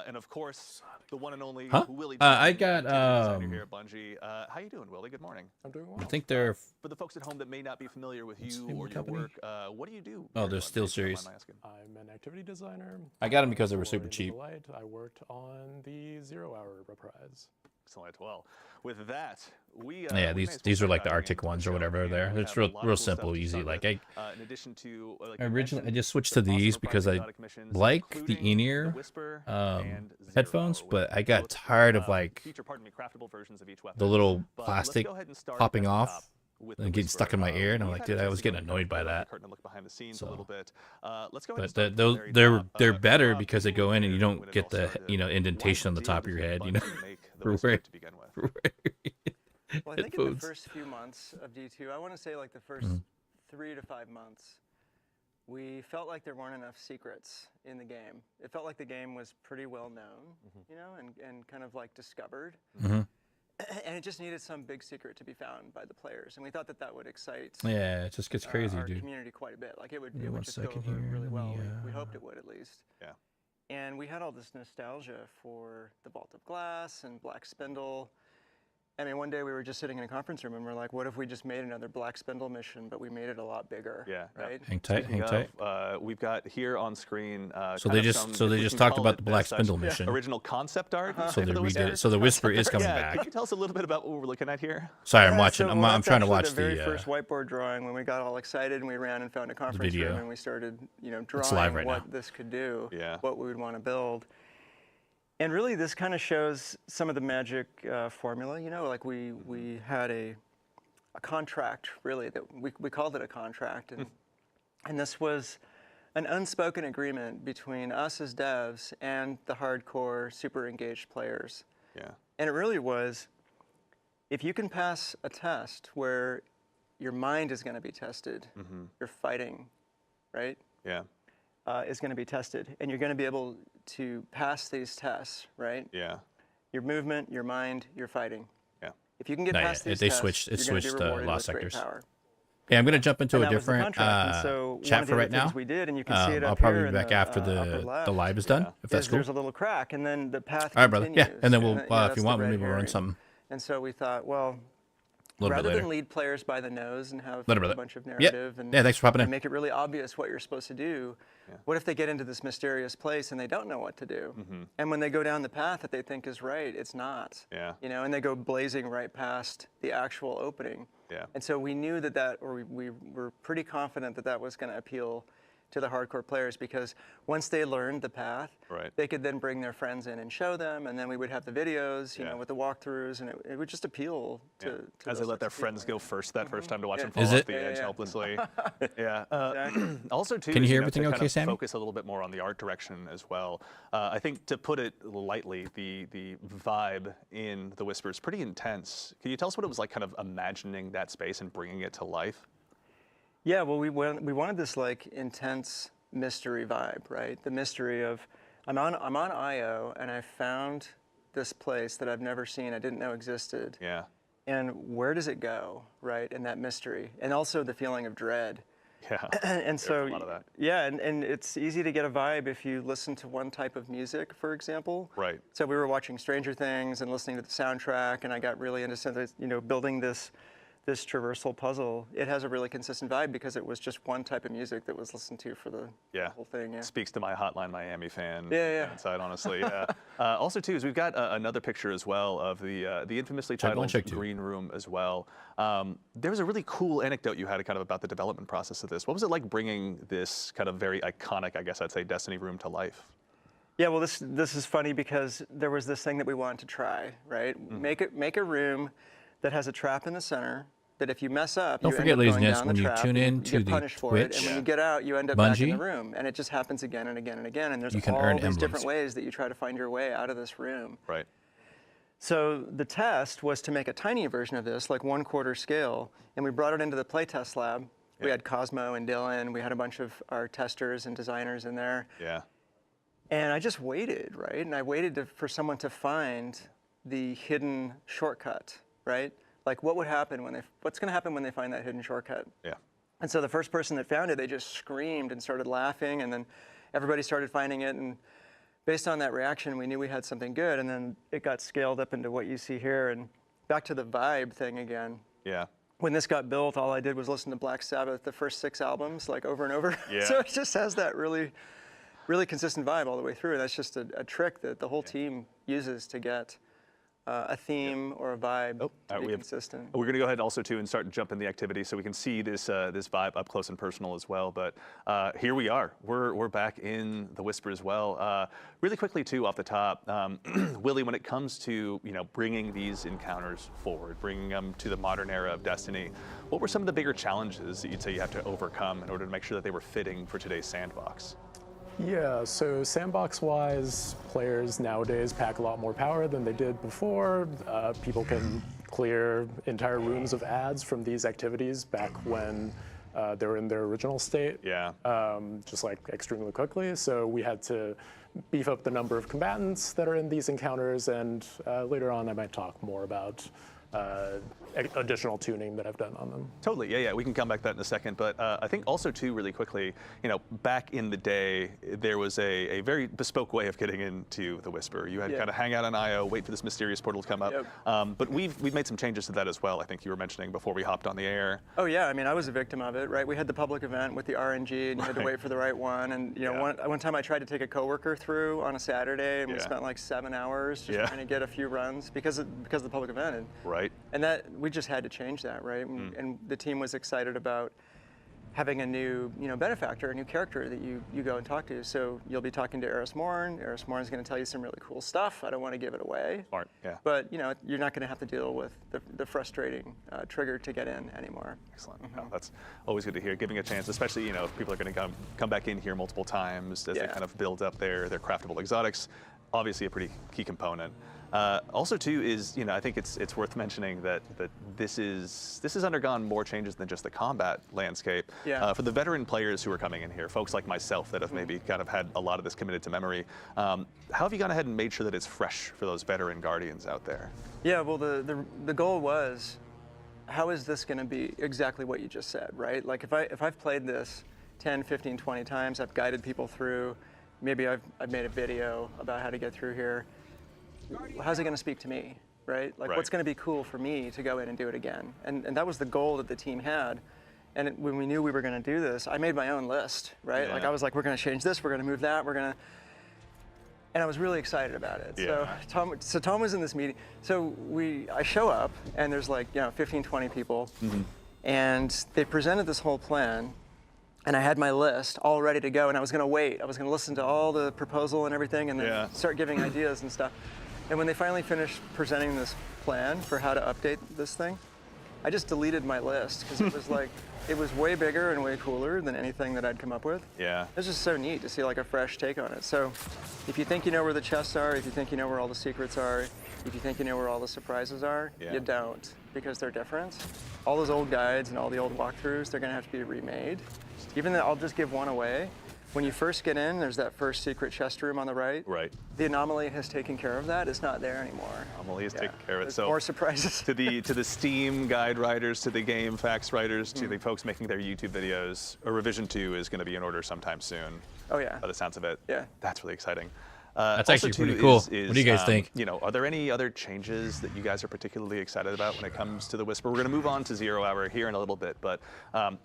And of course, the one and only Willie. I got, designer here at Bungie. How you doing, Willie? Good morning. I'm doing well. I think they're. For the folks at home that may not be familiar with you name of or the your company? work, what do you do? Oh, here they're at still Bungie, if you don't mind serious. my asking? I'm an activity designer. I got them because they were For super Into cheap. the Light, I worked on the 0 Hour reprise. Excellent. Well, with that, we Yeah, we may these as well these are start like the diving Arctic into the ones or show, whatever. and There, we it's have a real lot of real cool stuff simple, to easy. start Like with. I in addition to like you originally I mentioned, just switched to some awesome these because I exotic missions, like the including in-ear Whisper and Zero headphones, Hour, but which I got both, tired of like feature, craftable versions of each weapon. the little But let's plastic go ahead and start popping at the off top with and the getting Whisper. stuck in my ear, and I'm We like, had dude, a I was chance to go getting and annoyed by open up that. the curtain and look behind the scenes a So- little bit. Let's go ahead and But start from the very they're top. they're better Rob, because they you go in and you were don't when it get all the started. indentation on the Why top of your did head, Bungie make the for Whisper wearing- to begin with? for wearing Well, I think in the headphones. first few months of D2, I want to say like the first 3 to 5 months, we felt like there weren't enough secrets in the game. It felt like the game was pretty well known, you know, and kind of like discovered. Mhm. And it just needed some big secret to be found by the players. And we thought that that would excite Yeah, it just gets crazy, our dude. community quite a bit. Like it would, Give me it would one just go second over here. really Let well. me, We hoped it would at least. Yeah. And we had all this nostalgia for the Vault of Glass and Black Spindle. I mean, one day we were just sitting in a conference room and we're like, what if we just made another Black Spindle mission, but we made it a lot bigger? Yeah, yeah. Right? Hang tight, hang tight. We've got here on screen. So kind they of just some, so if they we just can talked call about it the Black as such, Spindle mission. Original concept art. So they for the Whisper. redid it. So the Whisper is coming Yeah, back. could you tell us a little bit about what we're looking at here? Sorry, I'm Yeah, watching. so I'm that's trying to actually watch the very the first whiteboard drawing when we got all excited and we ran and found a conference video. room and we started, you know, live drawing right what now. this could do, Yeah. what we would want to build. And really, this kind of shows some of the magic formula. You know, like we had a contract, really, that we called it a contract, and this was an unspoken agreement between us as devs and the hardcore, super engaged players. Yeah. And it really was, if you can pass a test where your mind is going to be tested, your fighting, right, Yeah. is going to be tested, and you're going to be able to pass these tests, right? Yeah. Your movement, your mind, your fighting. Yeah. If you can get Not past yet. these They tests, switched- it you're gonna be switched, rewarded lost with great sectors. power. Yeah, I'm gonna jump into And a that was the different contract. And so one chat of for the right other things now. we did, and you can see it I'll up probably here be in back the, after upper the left, live is done, Yeah. if that's cool. There's a little crack, and then the path All right, brother. continues. Yeah, and then we'll, yeah, if that's you the want, red maybe we'll run herring. something And so we thought, well, a little bit rather later. than lead players by the nose and have Later, a brother. bunch of Yep. narrative and Yeah, thanks for popping in. make it really obvious what you're supposed to do, what if they get into this mysterious place and they don't know what to do? And when they go down the path that they think is right, it's not. Yeah. You know, and they go blazing right past the actual opening. Yeah. And so we knew that or we were pretty confident that that was going to appeal to the hardcore players, because once they learned the path, Right. they could then bring their friends in and show them, and then we would have the videos, you Yeah. know, with the walkthroughs, and it would just appeal to, Yeah. to As those they let sorts their of friends people. go first that first time to watch Yeah. them fall Is off it? the Yeah, edge yeah. helplessly. Yeah. Exactly. Also, too, Can you is, hear know, everything to okay, kind of Sammy? focus a little bit more on the art direction as well. I think, to put it lightly, the vibe in The Whisper is pretty intense. Can you tell us what it was like, kind of imagining that space and bringing it to life? Yeah, well, we wanted this like intense mystery vibe, right? The mystery of I'm on IO and I found this place that I've never seen, I didn't know existed, Yeah. and where does it go, right? And that mystery, and also the feeling of dread. Yeah. And so, a lot of that. yeah, and it's easy to get a vibe if you listen to one type of music, for example. Right. So we were watching Stranger Things and listening to the soundtrack, and I got really into building this traversal puzzle. It has a really consistent vibe because it was just one type of music that was listened to for the whole thing. Yeah. Speaks to my Hotline Miami fan inside, honestly. Also, too, is we've got another picture as well of the infamously titled Green Room as well. There was a really cool anecdote you had kind of about the development process of this. What was it like bringing this kind of very iconic, I guess I'd say, Destiny room to life? Yeah, well, this is funny because there was this thing that we wanted to try, right? Make a room that has a trap in the center. That if you mess up, don't forget, ladies and gents, when you tune in to the Twitch, and when you get out, you end up back in the room, and it just happens again and again and again. And there's all these different ways that you try to find your way out of this room. Right. So the test was to make a tiny version of this, like 1/4 scale, and we brought it into the playtest lab. Yeah. We had Cosmo and Dylan. We had a bunch of our testers and designers in there. Yeah. And I just waited, right? And I waited for someone to find the hidden shortcut, right? Like what's going to happen when they find that hidden shortcut? Yeah. And so the first person that found it, they just screamed and started laughing, and then everybody started finding it, and based on that reaction, we knew we had something good, and then it got scaled up into what you see here, and back to the vibe thing again. Yeah. When this got built, all I did was listen to Black Sabbath, the first 6 albums, like over and over. Yeah. So it just has that really, really consistent vibe all the way through, and that's just a trick that the whole team uses to get a theme or a vibe to be consistent. We're going to go ahead also too and start to jump in the activity so we can see this this vibe up close and personal as well. But here we are. We're back in the Whisper as well. Really quickly too, off the top, Willie, when it comes to bringing these encounters forward, bringing them to the modern era of Destiny, what were some of the bigger challenges that you'd say you have to overcome in order to make sure that they were fitting for today's sandbox? Yeah, so sandbox-wise, players nowadays pack a lot more power than they did before. People can clear entire rooms of ads from these activities back when they were in their original state. Yeah. Just like extremely quickly. So we had to beef up the number of combatants that are in these encounters, and later on I might talk more about additional tuning that I've done on them. Totally, yeah, we can come back to that in a second. But I think also too, really quickly, back in the day, there was a very bespoke way of getting into the Whisper. You had to kind of hang out on IO, wait for this mysterious portal to come up. Yep. But we've made some changes to that as well. I think you were mentioning before we hopped on the air. Oh yeah, I mean, I was a victim of it, right? We had the public event with the RNG, and you had to wait for the right one. And one time I tried to take a coworker through on a Saturday, and we spent like 7 hours just trying to get a few runs because of the public event. And that we just had to change that, right? And the team was excited about having a new, benefactor, a new character that you go and talk to. So you'll be talking to Eris Morn. Eris Morn is going to tell you some really cool stuff. I don't want to give it away. Smart, yeah. But you're not going to have to deal with the frustrating trigger to get in anymore. Excellent. That's always good to hear. Giving a chance, especially if people are going to come back in here multiple times as they kind of build up their craftable exotics. Obviously, a pretty key component. Also, too, is I think it's worth mentioning that this has undergone more changes than just the combat landscape. Yeah. For the veteran players who are coming in here, folks like myself that have maybe kind of had a lot of this committed to memory, how have you gone ahead and made sure that it's fresh for those veteran guardians out there? Yeah. Well, the goal was, how is this going to be exactly what you just said, right? Like if I've played this 10, 15, 20 times, I've guided people through. Maybe I've made a video about how to get through here. How's it going to speak to me, right? Like, what's going to be cool for me to go in and do it again? And that was the goal that the team had. And when we knew we were going to do this, I made my own list, right? Yeah. Like, I was like, we're going to change this, we're going to move that, and I was really excited about it. Yeah. So Tom was in this meeting. So I show up, and there's like 15, 20 people, and they presented this whole plan. And I had my list all ready to go, and I was going to wait. I was going to listen to all the proposal and everything, and then start giving ideas and stuff. And when they finally finished presenting this plan for how to update this thing, I just deleted my list because it was like, it was way bigger and way cooler than anything that I'd come up with. Yeah. It was just so neat to see like a fresh take on it. So if you think you know where the chests are, if you think you know where all the secrets are, if you think you know where all the surprises are, you don't, because they're different. All those old guides and all the old walkthroughs, they're going to have to be remade. Even though I'll just give one away, when you first get in, there's that first secret chest room on the right. Right. The anomaly has taken care of that. It's not there anymore. Anomaly has taken care of it. There's So more surprises. to the Steam guide writers, to the game facts writers, to the folks making their YouTube videos, a revision 2 is going to be in order sometime soon. Oh yeah. By the sounds of it. Yeah. That's really exciting. That's also actually too pretty cool. is, What do you guys think? You know, are there any other changes that you guys are particularly excited about when it comes to the Whisper? We're going to move on to 0 Hour here in a little bit, but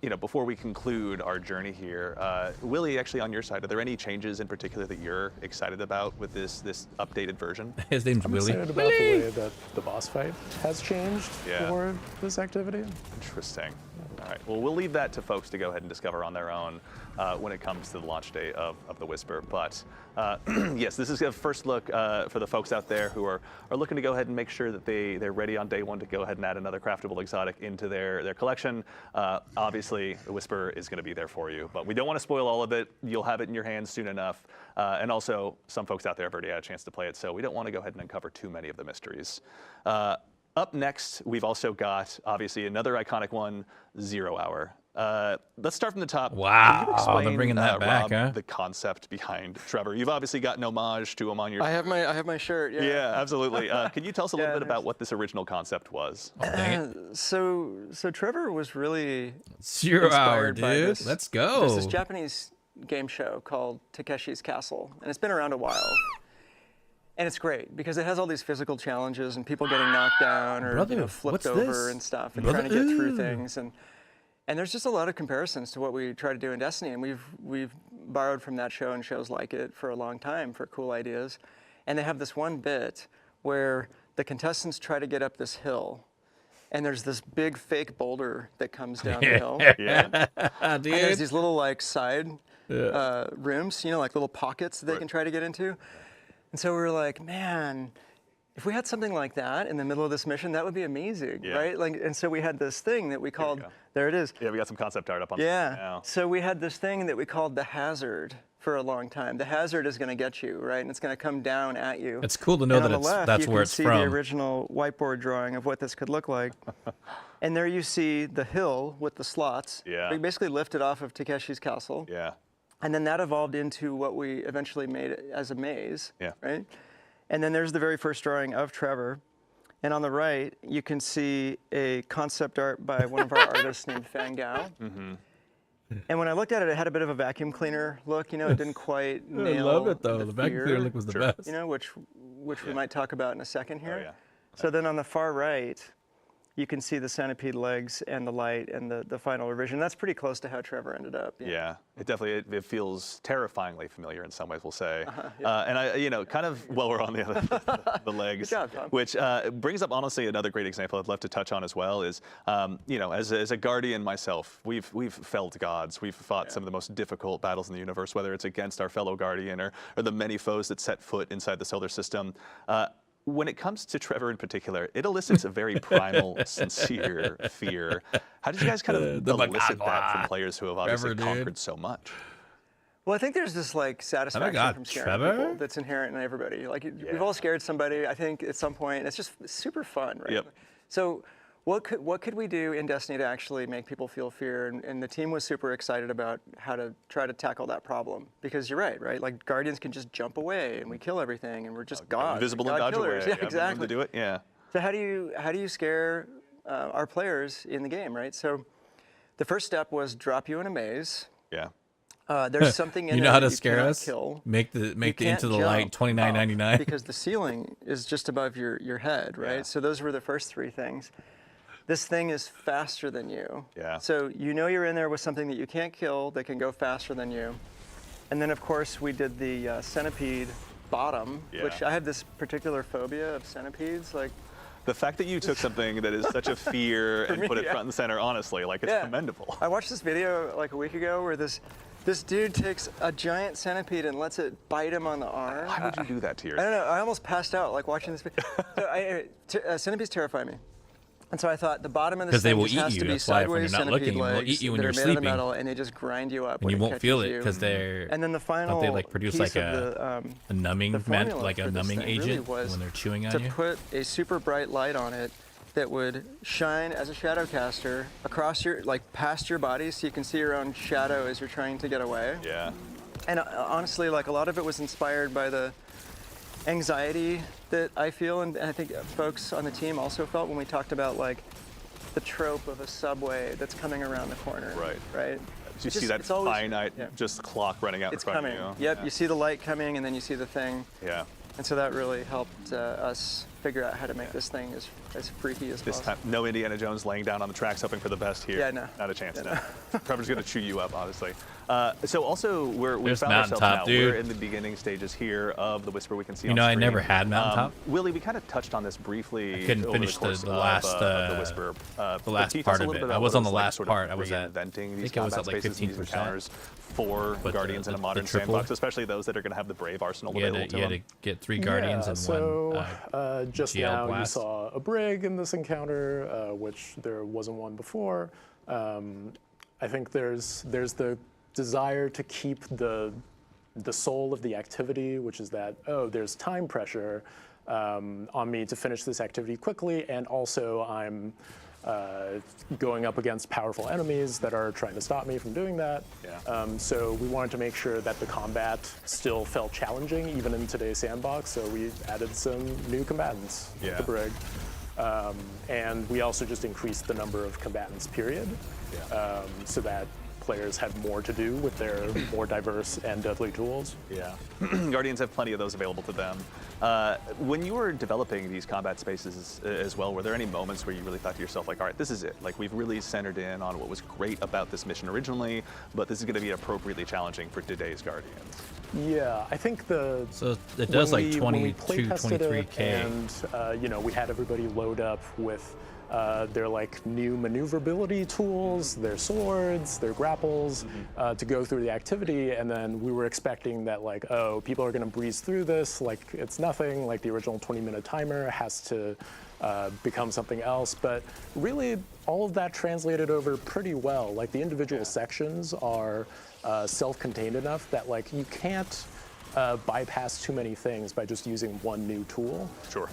you know, before we conclude our journey here, Willie, actually on your side, are there any changes in particular that you're excited about with this updated version? His name's I'm Willie. excited about the way that the boss fight has changed for this activity. Interesting. All right. Well, we'll leave that to folks to go ahead and discover on their own when it comes to the launch day of the Whisper. But yes, this is a first look for the folks out there who are looking to go ahead and make sure that they're ready on day one to go ahead and add another craftable exotic into their collection. Obviously, the Whisper is going to be there for you, but we don't want to spoil all of it. You'll have it in your hands soon enough. And also, some folks out there have already had a chance to play it, so we don't want to go ahead and uncover too many of the mysteries. Up next, we've also got, obviously, another iconic one, 0 Hour. Let's start from the top. Wow, Can you explain, they're bringing that back, Rob, huh? the concept behind Trevor? You've obviously got an homage to him on your... I have my shirt. Yeah. Yeah, absolutely. Can you tell us a little Yeah, bit about what this original concept was? Oh, dang it. So Trevor was really 0 Hour, inspired by dude. this- Let's go. There's this Japanese game show called Takeshi's Castle, and it's been around a while. And it's great because it has all these physical challenges and people getting knocked down or Brother, flipped what's over this? and stuff and Brother, trying to get through ooh. things. And there's just a lot of comparisons to what we try to do in Destiny. And we've borrowed from that show and shows like it for a long time for cool ideas. And they have this one bit where the contestants try to get up this hill. And there's this big fake boulder that comes down the hill. Yeah. And there's Dude. these little like side rooms, you know, like little pockets that they can try to get into. And so we were like, man, if we had something like that in the middle of this mission, that would be amazing, right? Like, and so we had this thing that we called, there it is. Yeah, we got some concept art up on the screen now. So we had this thing that we called the hazard for a long time. The hazard is going to get you, right? And it's going to come down at you. It's cool to know And that on the left, that's where it's you can see the from. original whiteboard drawing of what this could look like. And there you see the hill with the slots. Yeah. We basically lifted off of Takeshi's Castle. Yeah. And then that evolved into what we eventually made as a maze, Yeah. right? And then there's the very first drawing of Trevor. And on the right, you can see a concept art by one of our artists named Fangao. Mm-hmm. And when I looked at it, it had a bit of a vacuum cleaner look. You know, it didn't quite I nail love it though. The vacuum fear, cleaner look was the best. You know, which we might talk about in a second here. Oh, yeah. So then on the far right, you can see the centipede legs and the light and the final revision. That's pretty close to how Trevor ended up. Yeah, it definitely it feels terrifyingly familiar in some ways, we'll say. Yeah. And I, you know, kind of while we're on the legs, Good job, Tom. which brings up honestly another great example I'd love to touch on as well is, you know, as a guardian myself, we've felled gods, we've fought some of the most difficult battles in the universe, whether it's against our fellow guardian or the many foes that set foot inside the solar system. When it comes to Trevor in particular, it elicits a very primal, sincere fear. How did you guys kind of elicit that from players who have obviously conquered so much? Well, I think there's this like satisfaction God, from scaring Trevor? people that's inherent in everybody. Like we've all scared somebody, I think, at some point. It's just super fun, right? Yep. So what could we do in Destiny to actually make people feel fear? And the team was super excited about how to try to tackle that problem. Because you're right? Like Guardians can just jump away and we kill everything and we're just gods. Invisible and God dodge killers. away. Yeah, exactly. To do it, yeah. So how do you scare our players in the game, right? So the first step was drop you in a maze. Yeah. There's something in You know there how that to you scare cannot us? kill. Make the Into the Light jump $29.99. because the ceiling is just above your head, right? Yeah. So those were the first three things. This thing is faster than you. Yeah. So you know you're in there with something that you can't kill that can go faster than you. And then of course we did the centipede bottom, which I have this particular phobia of centipedes. Like the fact that you took something that is such a fear and put it front and center, honestly, like it's commendable. I watched this video like a week ago where this dude takes a giant centipede and lets it bite him on the arm. Why would you do that to I yourself? don't know. I almost passed out like watching this video. So centipedes terrify me. And so I thought the bottom of this they thing will just eat has you. to be That's why when you're sideways not centipede looking, they'll legs eat you when that you're are made of sleeping. metal, and they just grind you up. And when you it won't feel catches it you. because they're. And then the final Don't they like produce piece like of a numbing the formula like a for this numbing thing really agent was when they're chewing on to you? put a super bright light on it that would shine as a shadow caster across your, like past your body, so you can see your own shadow as you're trying to get away. Yeah. And honestly, like a lot of it was inspired by the anxiety that I feel, and I think folks on the team also felt when we talked about like the trope of a subway that's coming around the corner. Right. You see that finite just clock running out in front coming. of you. Yep, you see the light coming, and then you see the thing. Yeah. And so that really helped us figure out how to make this thing as freaky as This possible. time, no Indiana Jones laying down on the tracks hoping for the best here. Yeah, no. Not a chance, no. Trevor's going to chew you up, honestly. So also, we There's found ourselves Mountaintop, now. dude. We're in the beginning stages here of the Whisper we can see You on know, I screen. never had Mountaintop. Willie, we kind of touched on this briefly. I couldn't over finish the, course the of, last the Whisper. the last can you tell us part a of little it. bit about I was what on the it like last sort of part. I was at, reinventing I these think I was combat at like spaces and these 15%. encounters for But Guardians in a modern triple, sandbox, especially those that are going to have the Brave arsenal you had available to, to you had them. to get 3 Guardians and so, one just GL now blast. you saw a brig in this encounter, which there wasn't one before. I think there's the desire to keep the soul of the activity, which is that, oh, there's time pressure on me to finish this activity quickly, and also I'm going up against powerful enemies that are trying to stop me from doing that. Yeah. So we wanted to make sure that the combat still felt challenging, even in today's sandbox, so we added some new combatants with the brig. And we also just increased the number of combatants, period, so that players had more to do with their more diverse and deadly tools. Yeah, Guardians have plenty of those available to them. When you were developing these combat spaces as well, were there any moments where you really thought to yourself, like, all right, this is it. Like, we've really centered in on what was great about this mission originally, but this is going to be appropriately challenging for today's Guardians? Yeah, I think So it does like 22, playtested it 23K. and you know, we had everybody load up with their like new maneuverability tools, their swords, their grapples, to go through the activity, and then we were expecting that like, oh, people are going to breeze through this like it's nothing, like the original 20-minute timer has to become something else, but really all of that translated over pretty well. Like the individual sections are self-contained enough that like you can't bypass too many things by just using one new tool. Sure.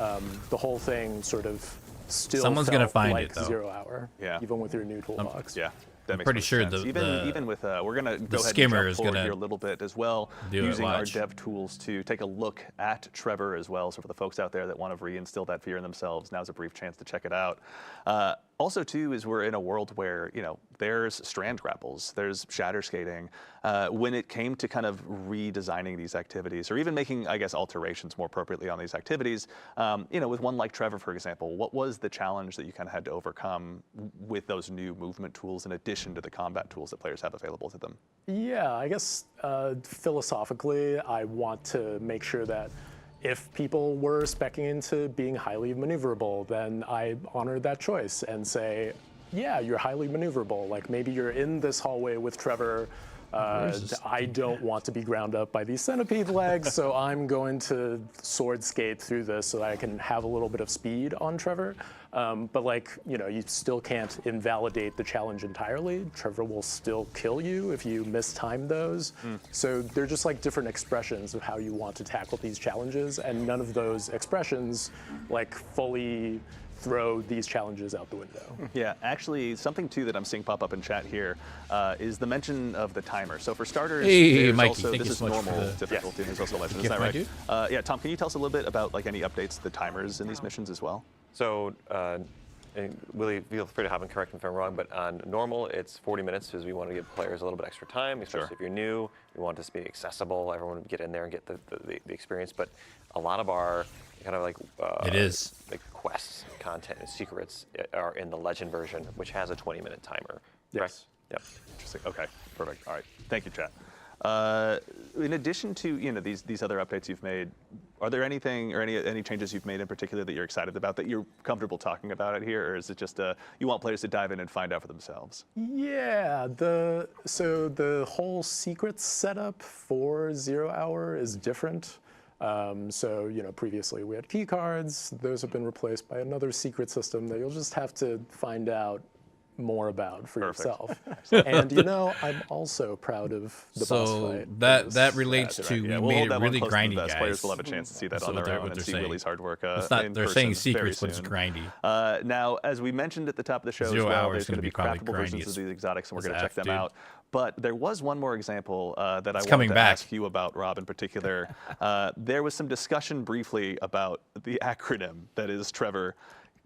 The whole thing sort of still Someone's felt gonna find like it, though. 0 hour, Yeah. even with your new toolbox. Yeah. That makes pretty perfect sure sense. Even with we're gonna go ahead skimmer and is jump forward gonna here a little bit as well, do it, using our watch. dev tools to take a look at Trevor as well. So for the folks out there that want to reinstill that fear in themselves, now's a brief chance to check it out. Also, too, is we're in a world where, you know, there's strand grapples, there's shatter skating. When it came to kind of redesigning these activities, or even making, I guess, alterations more appropriately on these activities, you know, with one like Trevor, for example, what was the challenge that you kind of had to overcome with those new movement tools in addition to the combat tools that players have available to them? Yeah, I guess philosophically, I want to make sure that if people were speccing into being highly maneuverable, then I honor that choice and say, yeah, you're highly maneuverable. Like maybe you're in this hallway with Trevor. I don't want to be ground up by these centipede legs, so I'm going to sword skate through this so that I can have a little bit of speed on Trevor. But like, you know, you still can't invalidate the challenge entirely. Trevor will still kill you if you mistime those. So they're just like different expressions of how you want to tackle these challenges, and none of those expressions like fully throw these challenges out the window. Yeah, actually, something too that I'm seeing pop up in chat here is the mention of the timer. So for starters, Hey, there's Mikey, also, thank this you is so much normal for the difficulty, and there's also legend, gift, isn't that my right? Yeah, Tom, can you tell us a little bit about like any updates to the timers in these missions as well? So, and Willie, feel free to hop and correct me if I'm wrong, but on normal, it's 40 minutes because we want to give players a little bit extra time, especially if you're new. We want this to be accessible. Everyone would get in there and get the experience. But a lot of our kind of like It is. like quests, content, and secrets are in the legend version, which has a 20-minute timer. Yes. Correct? Yep. Interesting. Okay. Perfect. All right. Thank you, chat. In addition to these other updates you've made, are there anything or any changes you've made in particular that you're excited about that you're comfortable talking about it here, or is it just you want players to dive in and find out for themselves? Yeah, so the whole secrets setup for 0 hour is different. So, you know, previously we had key cards. Those have been replaced by another secret system that you'll just have to find out more about for Perfect. yourself. And you know, I'm also proud of the boss fight. that relates to we we'll made hold it that really one close to the grindy, vest. guys. Players will have a chance to see that So on their what own and they're see saying. Willie's hard work It's not, in they're person saying secrets, very but it's soon. grindy. Now, as we mentioned at the top of the show 0 as well, hours there's going to be probably craftable grindy versions of these exotics, and we're as going to check F, them dude. out. But there was one more example that I coming wanted to back. ask you about, Rob, in particular. There was some discussion briefly about the acronym that is Trevor.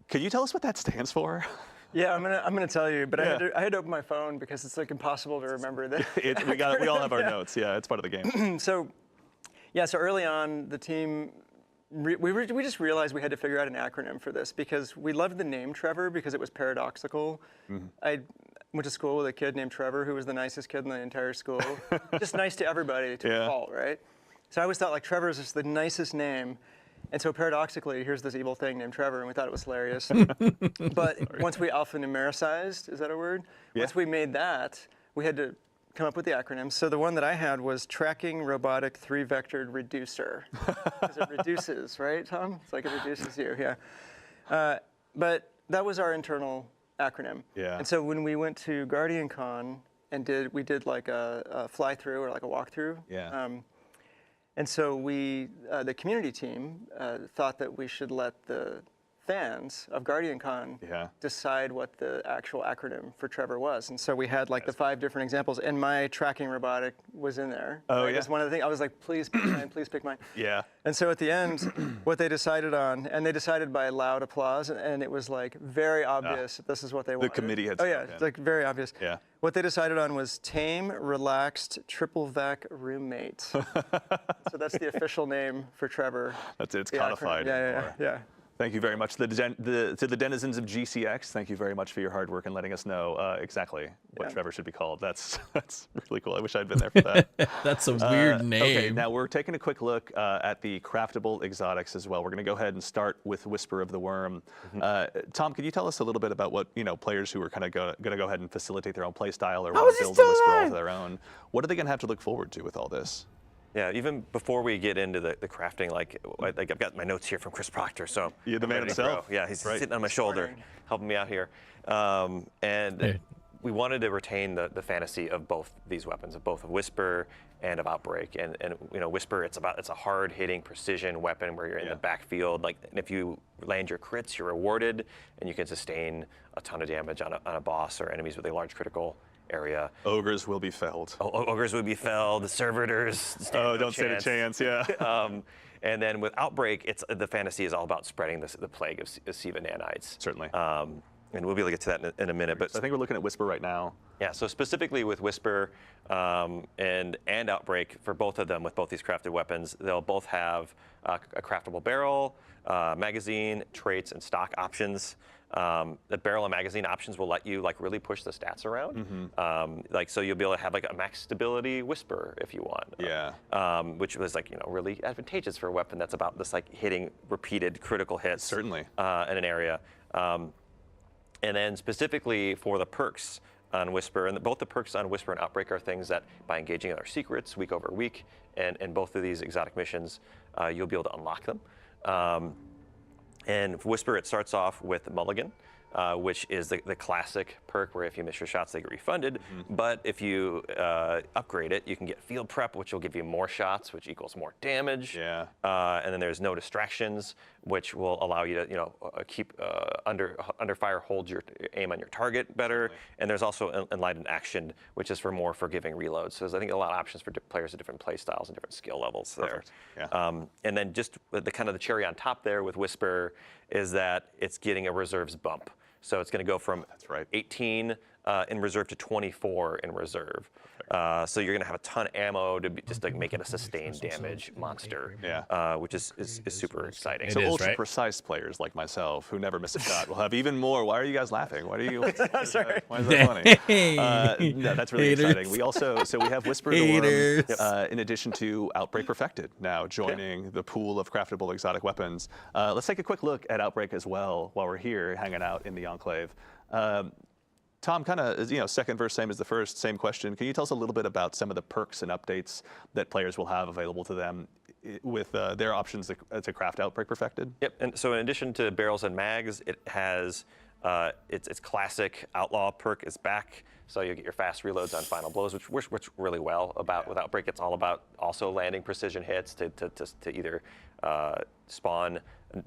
Could you tell us what that stands for? Yeah, I'm gonna tell you, but Yeah. I had to open my phone because it's like impossible to remember that. We all have our notes. Yeah, it's part of the game. So early on, the team, we just realized we had to figure out an acronym for this because we loved the name Trevor because it was paradoxical. I went to school with a kid named Trevor who was the nicest kid in the entire school. Just nice to everybody to a fault, right? So I always thought like Trevor is just the nicest name. And so paradoxically, here's this evil thing named Trevor, and we thought it was hilarious. But once we alphanumericized, is that a word? Yeah. Once we made that, we had to come up with the acronym. So the one that I had was Tracking Robotic 3-Vectored Reducer. Because it reduces, right, Tom? It's like it reduces you, yeah. But that was our internal acronym. Yeah. And so when we went to GuardianCon and we did like a fly-through or like a walkthrough. Yeah. And so the community team, thought that we should let the fans of GuardianCon decide what the actual acronym for Trevor was. And so we had like the 5 different examples, and my tracking robotic was in there. Oh, right? yeah. It was one of the things, I was like, please pick mine, please pick mine. Yeah. And so at the end, what they decided on, and they decided by loud applause, and it was like very obvious that this is what they wanted. committee had Oh yeah, spoken. it's like very obvious. Yeah. What they decided on was tame, relaxed, triple vac roommate. So that's the official name for Trevor. That's it. It's The codified. acronym. Yeah. Thank you very much to the denizens of GCX. Thank you very much for your hard work and letting us know exactly what Trevor should be called. That's really cool. I wish I'd been there for that. That's a weird name. Okay, now we're taking a quick look at the craftable exotics as well. We're going to go ahead and start with Whisper of the Worm. Tom, can you tell us a little bit about what players who are kind of going to go ahead and facilitate their own play style or want to build a Whisper all to their own? What are they going to have to look forward to with all this? Yeah, even before we get into the crafting, like I've got my notes here from Chris Proctor, so you're the man ready to himself. go. Yeah, he's sitting on my shoulder, helping me out here. And we wanted to retain the fantasy of both these weapons, of both Whisper and of Outbreak. And Whisper, it's a hard-hitting precision weapon where you're in the backfield. Like, and if you land your crits, you're rewarded, and you can sustain a ton of damage on a boss or enemies with a large critical area. Ogres will be felled. Ogres will be felled. Servitors. Don't stand a chance. Yeah. And then with Outbreak, the fantasy is all about spreading the plague of Siva nanites. Certainly. And we'll be able to get to that in a minute. But I think we're looking at Whisper right now. Yeah. So specifically with Whisper and Outbreak, for both of them, with both these crafted weapons, they'll both have a craftable barrel, magazine, traits, and stock options. The barrel and magazine options will let you really push the stats around. So you'll be able to have a max stability Whisper if you want. Yeah. Which was really advantageous for a weapon that's about this hitting repeated critical hits. Certainly. In an area. And then specifically for the perks on Whisper, and both the perks on Whisper and Outbreak are things that by engaging in our secrets week over week, and both of these exotic missions, you'll be able to unlock them. And for Whisper, it starts off with Mulligan, which is the classic perk where if you miss your shots, they get refunded. But if you upgrade it, you can get Field Prep, which will give you more shots, which equals more damage. Yeah. And then there's No Distractions, which will allow you to keep under fire, hold your aim on your target better. And there's also Enlightened Action, which is for more forgiving reloads. So there's, I think, a lot of options for players of different play styles and different skill levels there. Yeah. And then just the cherry on top there with Whisper is that it's getting a reserves bump. So it's going to go from 18 in reserve to 24 in reserve. So you're going to have a ton of ammo to make it a sustained damage monster, which is super exciting. So ultra precise players like myself who never miss a shot will have even more. Why are you guys laughing? Why is that funny? No, that's really exciting. We also we have Whisper of the Worm in addition to Outbreak Perfected now joining the pool of craftable exotic weapons. Let's take a quick look at Outbreak as well while we're here hanging out in the Enclave. Tom, kind of, second verse, same as the first, same question. Can you tell us a little bit about some of the perks and updates that players will have available to them with their options to craft Outbreak Perfected? Yep, and so in addition to barrels and mags, it has Its classic Outlaw perk is back, so you get your fast reloads on final blows, which works really well with Outbreak. It's all about also landing precision hits to either spawn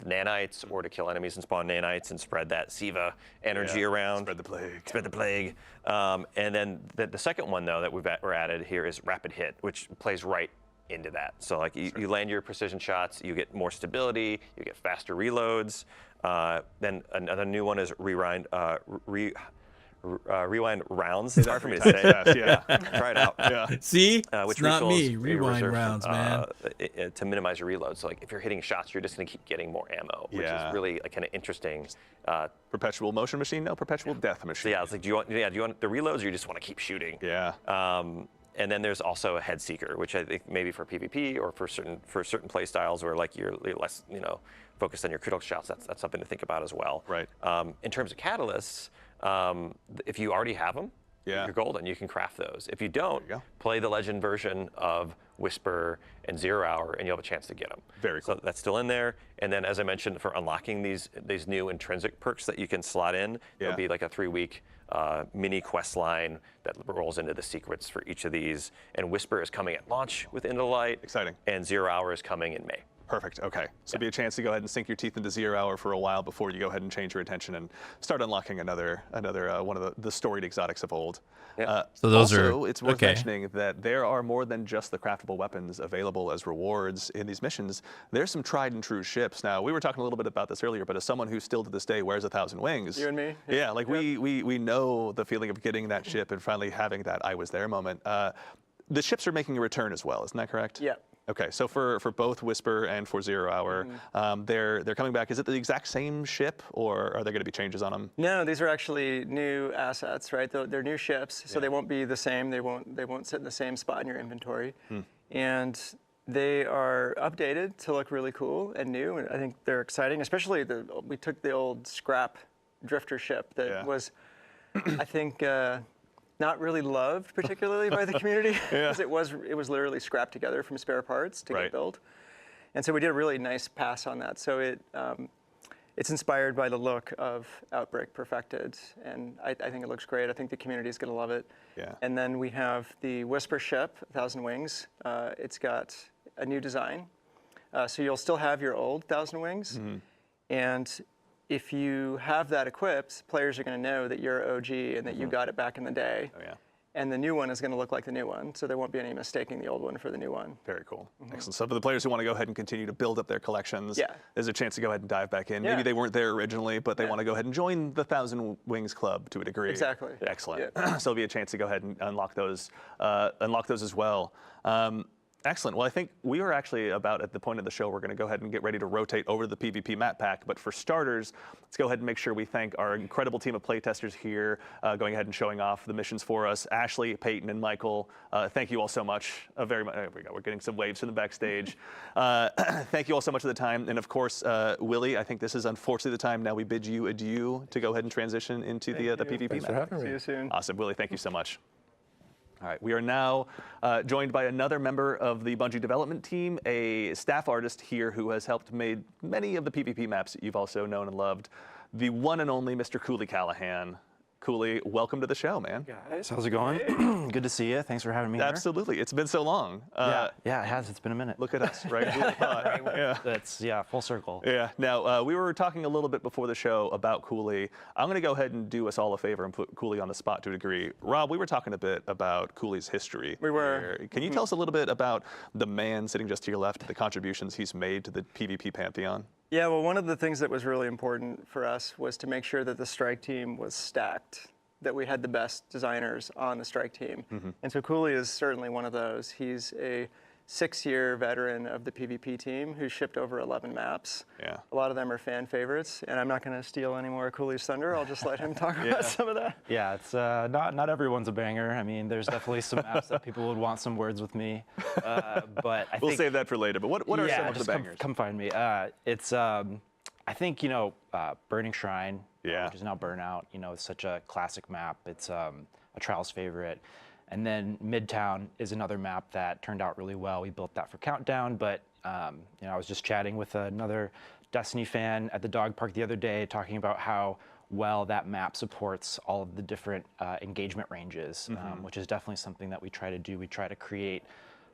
nanites or to kill enemies and spawn nanites and spread that Siva energy around. Spread the plague. Spread the plague. And then the second one, though, that we're added here is Rapid Hit, which plays right into that. So like you land your precision shots, you get more stability, you get faster reloads. Then another new one is Rewind rounds. It's hard for me to say. Try it out. See, which it's not refills me. Rewind reserve, rounds, man. To minimize your reload. So like if you're hitting shots, you're just going to keep getting more ammo, which is really kind of interesting. Perpetual motion machine? No, perpetual death machine. So yeah, it's like do you want the reloads, or you just want to keep shooting? Yeah. And then there's also a head seeker, which I think maybe for PvP or for certain play styles where like you're less focused on your critical shots. That's something to think about as well. Right. In terms of catalysts, if you already have them, you're golden. You can craft those. If you don't, play the legend version of Whisper and 0 Hour, and you'll have a chance to get them. Very cool. So that's still in there. And then, as I mentioned, for unlocking these new intrinsic perks that you can slot in, there'll be like a 3-week mini quest line that rolls into the secrets for each of these. And Whisper is coming at launch with Into the Light. Exciting. And 0 Hour is coming in May. Perfect. Okay. So be a chance to go ahead and sink your teeth into 0 Hour for a while before you go ahead and change your attention and start unlocking another one of the storied exotics of old. So those also, are it's worth mentioning that there are more than just the craftable weapons available as rewards in these missions. There's some tried and true ships. Now, we were talking a little bit about this earlier, but as someone who still to this day wears 1,000 wings. You and me? Yeah, like we know the feeling of getting that ship and finally having that I was there moment. The ships are making a return as well, isn't that correct? Yeah. Okay, so for both Whisper and for 0 Hour, they're coming back. Is it the exact same ship, or are there going to be changes on them? No, these are actually new assets, right? They're new ships, so they won't be the same. They won't sit in the same spot in your inventory, and they are updated to look really cool and new. And I think they're exciting, especially we took the old scrap drifter ship that was, I think. Not really loved particularly by the community because it was literally scrapped together from spare parts to get built, and so we did a really nice pass on that. So it's inspired by the look of Outbreak Perfected, and I think it looks great. I think the community is going to love it. Yeah. And then we have the Whisper ship, 1,000 Wings. It's got a new design, so you'll still have your old 1,000 Wings, and if you have that equipped, players are going to know that you're OG and that you got it back in the day. Oh, yeah. And the new one is going to look like the new one, so there won't be any mistaking the old one for the new one. Very cool. Excellent. So for the players who want to go ahead and continue to build up their collections, there's a chance to go ahead and dive back in. Maybe they weren't there originally, but they want to go ahead and join the 1,000 Wings Club to a degree. Exactly. Excellent. So there'll be a chance to go ahead and unlock those as well. Excellent. Well, I think we are actually about at the point of the show we're going to go ahead and get ready to rotate over to the PvP map pack. But for starters, let's go ahead and make sure we thank our incredible team of playtesters here, going ahead and showing off the missions for us. Ashley, Peyton, and Michael, thank you all so much. Very much. There we go. We're getting some waves from the backstage. Thank you all so much for the time. And of course, Willie, I think this is unfortunately the time now we bid you adieu to go ahead and transition into the PvP Thanks map. for having me. See you soon. Awesome. Willie, thank you so much. All right, we are now joined by another member of the Bungie development team, a staff artist here who has helped made many of the PvP maps that you've also known and loved, the one and only Mr. Cooley Callahan. Cooley, welcome to the show, man. Guys, how's it going? Good to see you. Thanks for having me Absolutely. It's been so long. Yeah, it has. It's been a minute. Look at us, right? Who would've thought? That's full circle. Yeah. Now, we were talking a little bit before the show about Cooley. I'm going to go ahead and do us all a favor and put Cooley on the spot to a degree. Rob, we were talking a bit about Cooley's history. We were. Can you tell us a little bit about the man sitting just to your left, the contributions he's made to the PvP pantheon? Yeah, well, one of the things that was really important for us was to make sure that the strike team was stacked, that we had the best designers on the strike team. And so Cooley is certainly one of those. He's a 6-year veteran of the PvP team who shipped over 11 maps. Yeah. A lot of them are fan favorites, and I'm not going to steal any more of Cooley's thunder. I'll just let him talk about some of that. Yeah, it's not everyone's a banger. I mean, there's definitely some maps that people would want some words with me. But I We'll think, save that for later. But what are some of the bangers? Come find me. It's I think Burning Shrine, which is now Burnout. It's such a classic map. It's a Trials favorite. And then Midtown is another map that turned out really well. We built that for Countdown, but I was just chatting with another Destiny fan at the dog park the other day, talking about how well that map supports all of the different engagement ranges, which is definitely something that we try to do. We try to create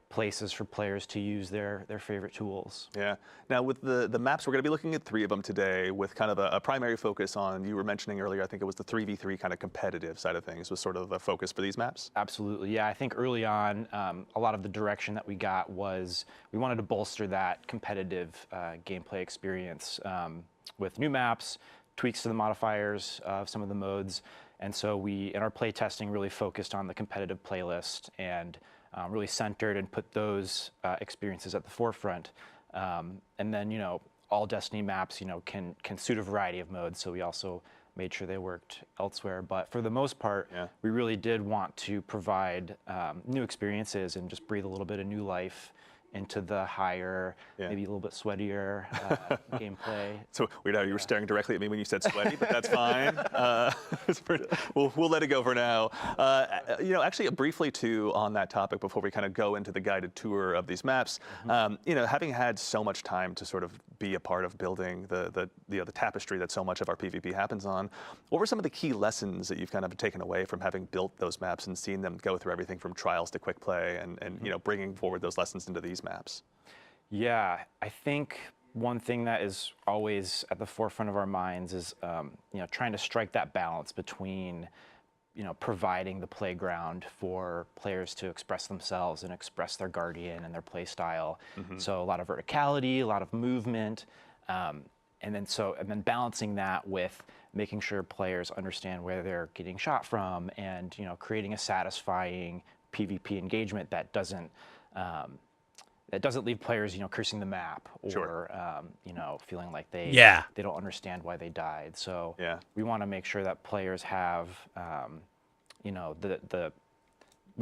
places for players to use their favorite tools. Yeah. Now with the maps, we're going to be looking at 3 of them today with kind of a primary focus on, you were mentioning earlier, I think it was the 3v3 kind of competitive side of things was sort of the focus for these maps? Absolutely, yeah. I think early on, a lot of the direction that we got was we wanted to bolster that competitive gameplay experience with new maps, tweaks to the modifiers of some of the modes. And so we, in our play testing, really focused on the competitive playlist and really centered and put those experiences at the forefront. And then, all Destiny maps, can suit a variety of modes. So we also made sure they worked elsewhere. But for the most part, we really did want to provide new experiences and just breathe a little bit of new life into the higher, maybe a little bit sweatier gameplay. So weird how you were staring directly at me when you said sweaty, but that's fine. We'll let it go for now. Actually, briefly too on that topic before we kind of go into the guided tour of these maps. Having had so much time to sort of be a part of building the tapestry that so much of our PvP happens on, what were some of the key lessons that you've kind of taken away from having built those maps and seen them go through everything from trials to quick play and bringing forward those lessons into these maps? Yeah, I think one thing that is always at the forefront of our minds is trying to strike that balance between providing the playground for players to express themselves and express their guardian and their play style. So a lot of verticality, a lot of movement, and then balancing that with making sure players understand where they're getting shot from, and creating a satisfying PvP engagement that doesn't leave players, cursing the map or, feeling like they don't understand why they died. So we want to make sure that players have, we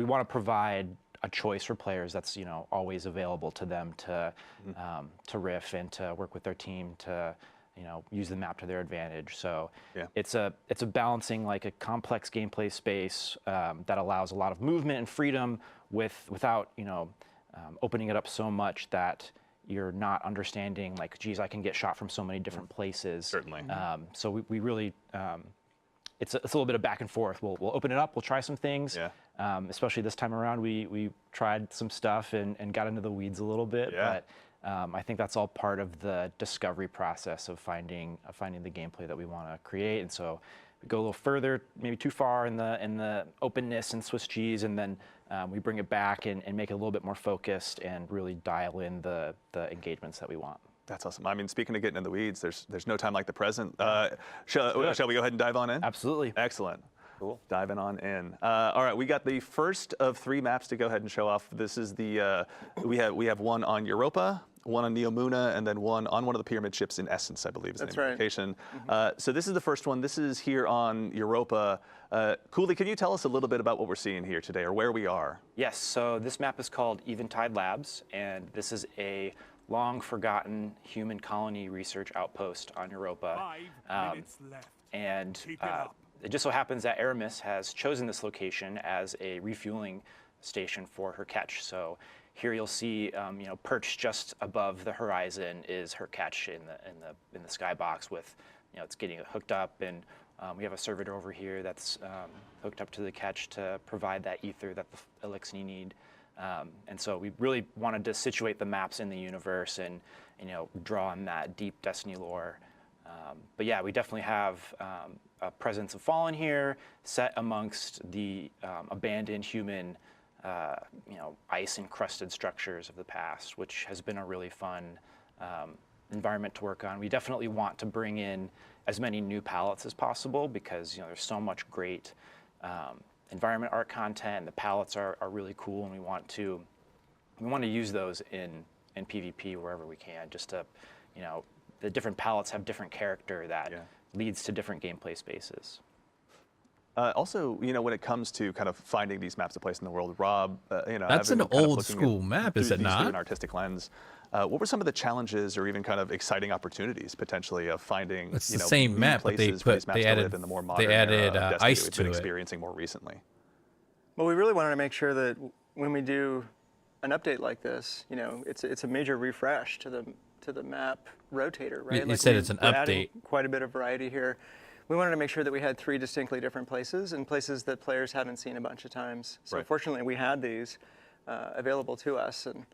want to provide a choice for players that's, always available to them to riff and to work with their team to, use the map to their advantage. So it's a balancing like a complex gameplay space that allows a lot of movement and freedom without, opening it up so much that you're not understanding, like, geez, I can get shot from so many different places. Certainly. So we really, it's a little bit of back and forth. We'll open it up, we'll try some things. Especially this time around, we tried some stuff and got into the weeds a little bit. But I think that's all part of the discovery process of finding the gameplay that we want to create. And so we go a little further, maybe too far in the openness and Swiss cheese, and then we bring it back and make it a little bit more focused and really dial in the engagements that we want. That's awesome. I mean, speaking of getting in the weeds, there's no time like the present. Shall we go ahead and dive on in? Absolutely. Excellent. Cool. Diving on in. All right, we got the first of 3 maps to go ahead and show off. This is the we have one on Europa, one on Neomuna, and then one on one of the pyramid ships in Essence, I believe is the name of the location. So this is the first one. This is here on Europa. Cooley, can you tell us a little bit about what we're seeing here today, or where we are? Yes. So this map is called Eventide Labs, and this is a long-forgotten human colony research outpost on Europa. 5 minutes left. And Keep it up. it just so happens that Aramis has chosen this location as a refueling station for her catch. So here you'll see, perched just above the horizon is her catch in the skybox with, it's getting hooked up, and we have a servitor over here that's hooked up to the catch to provide that ether that the Elixni need. And so we really wanted to situate the maps in the universe and, draw on that deep Destiny lore. But yeah, we definitely have a presence of Fallen here, set amongst the abandoned human, ice-encrusted structures of the past, which has been a really fun environment to work on. We definitely want to bring in as many new palettes as possible because, there's so much great environment art content. The palettes are really cool, and we want to use those in PvP wherever we can, just to, the different palettes have different character that leads to different gameplay spaces. Also, when it comes to kind of finding these maps to place in the world, Rob, that's an old school map, is it not? Through an artistic lens. What were some of the challenges or even kind of exciting opportunities potentially of finding? It's the same map, but they added in the more modern ice we've to been it. experiencing more recently. Well, we really wanted to make sure that when we do an update like this, it's a major refresh to the map rotator, right? You said it's an we're adding update. quite a bit of variety here. we wanted to make sure that we had 3 distinctly different places and places that players hadn't seen a bunch of times. So fortunately, we had these available to us, and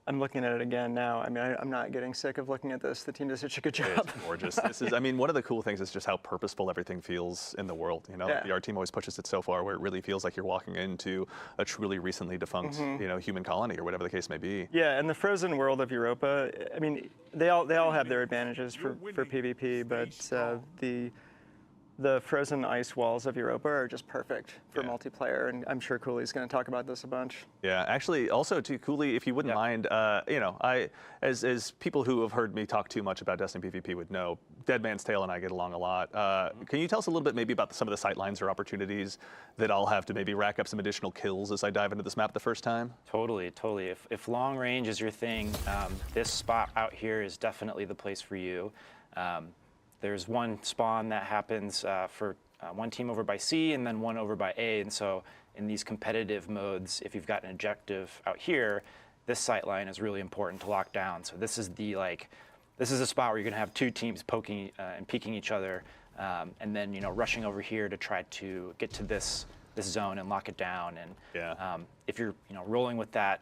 I'm looking at it again now. I mean, I'm not getting sick of looking at this. The team does such a good job. It's gorgeous. This is, I mean, one of the cool things is just how purposeful everything feels in the world. You know, like the art team always pushes it so far where it really feels like you're walking into a truly recently defunct, you know, human colony or whatever the case may be. Yeah, and the frozen world of Europa, I mean, they all have their advantages for PvP, but the frozen ice walls of Europa are just perfect for multiplayer, and I'm sure Cooley's going to talk about this a bunch. Yeah, actually, also too, Cooley, if you wouldn't mind, you know, as people who have heard me talk too much about Destiny PvP would know, Dead Man's Tale and I get along a lot. Can you tell us a little bit maybe about some of the sightlines or opportunities that I'll have to maybe rack up some additional kills as I dive into this map the first time? Totally. If long range is your thing, this spot out here is definitely the place for you. There's one spawn that happens for one team over by C and then one over by A, and so in these competitive modes, if you've got an objective out here, this sightline is really important to lock down. So this is a spot where you're going to have 2 teams poking and peeking each other, and then rushing over here to try to get to this zone and lock it down. And if you're rolling with that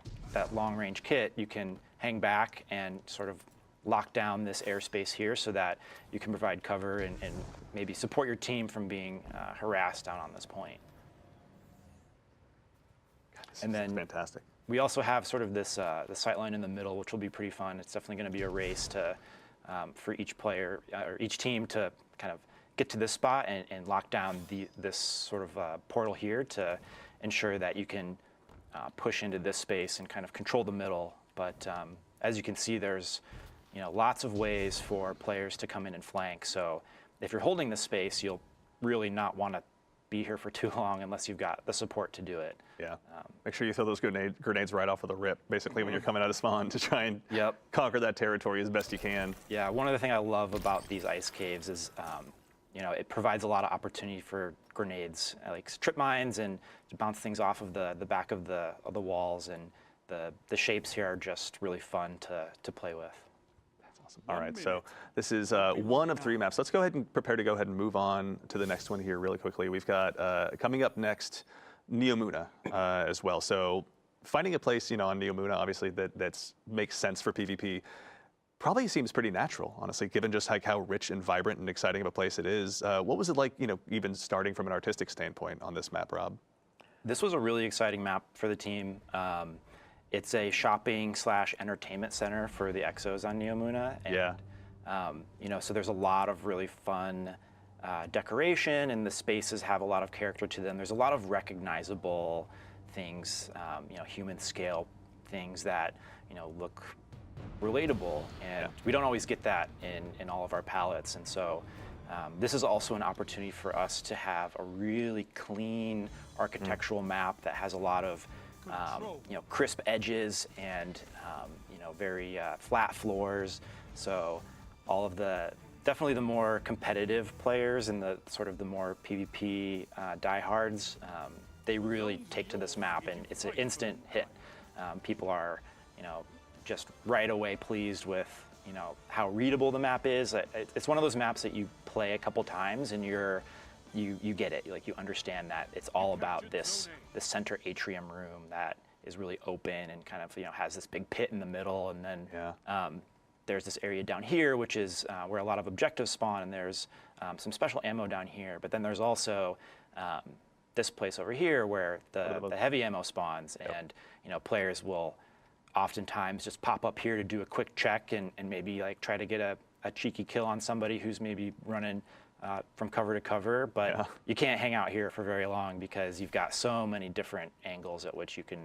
long range kit, you can hang back and sort of lock down this airspace here so that you can provide cover and maybe support your team from being harassed down on this point. And then fantastic. We also have sort of this the sightline in the middle, which will be pretty fun. It's definitely going to be a race to for each player or each team to kind of get to this spot and lock down this sort of portal here to ensure that you can push into this space and kind of control the middle. But as you can see, there's lots of ways for players to come in and flank. So if you're holding the space, you'll really not want to be here for too long unless you've got the support to do it. Yeah. Make sure you throw those grenades right off of the rip, basically, when you're coming out of spawn to try and conquer that territory as best you can. Yeah, one of the things I love about these ice caves is, it provides a lot of opportunity for grenades, like trip mines, and to bounce things off of the back of the walls, and the shapes here are just really fun to play with. All right, so this is one of 3 maps. Let's go ahead and prepare to go ahead and move on to the next one here really quickly. We've got, coming up next, Neomuna as well. So finding a place, on Neomuna, obviously, that makes sense for PvP probably seems pretty natural, honestly, given just like how rich and vibrant and exciting of a place it is. What was it like, even starting from an artistic standpoint on this map, Rob? This was a really exciting map for the team. It's a shopping/entertainment center for the exos on Neomuna. And, so there's a lot of really fun decoration, and the spaces have a lot of character to them. There's a lot of recognizable things, human scale things that, look relatable. And we don't always get that in all of our palettes. And so this is also an opportunity for us to have a really clean architectural map that has a lot of crisp edges and very flat floors. So all of definitely the more competitive players and the sort of the more PvP diehards, they really take to this map, and it's an instant hit. People are just right away pleased with how readable the map is. It's one of those maps that you play a couple times and you get it. Like, you understand that it's all about this center atrium room that is really open and kind of has this big pit in the middle, and then there's this area down here which is where a lot of objectives spawn, and there's some special ammo down here. But then there's also this place over here where the heavy ammo spawns, and players will oftentimes just pop up here to do a quick check and maybe like try to get a cheeky kill on somebody who's maybe running from cover to cover, but you can't hang out here for very long because you've got so many different angles at which you can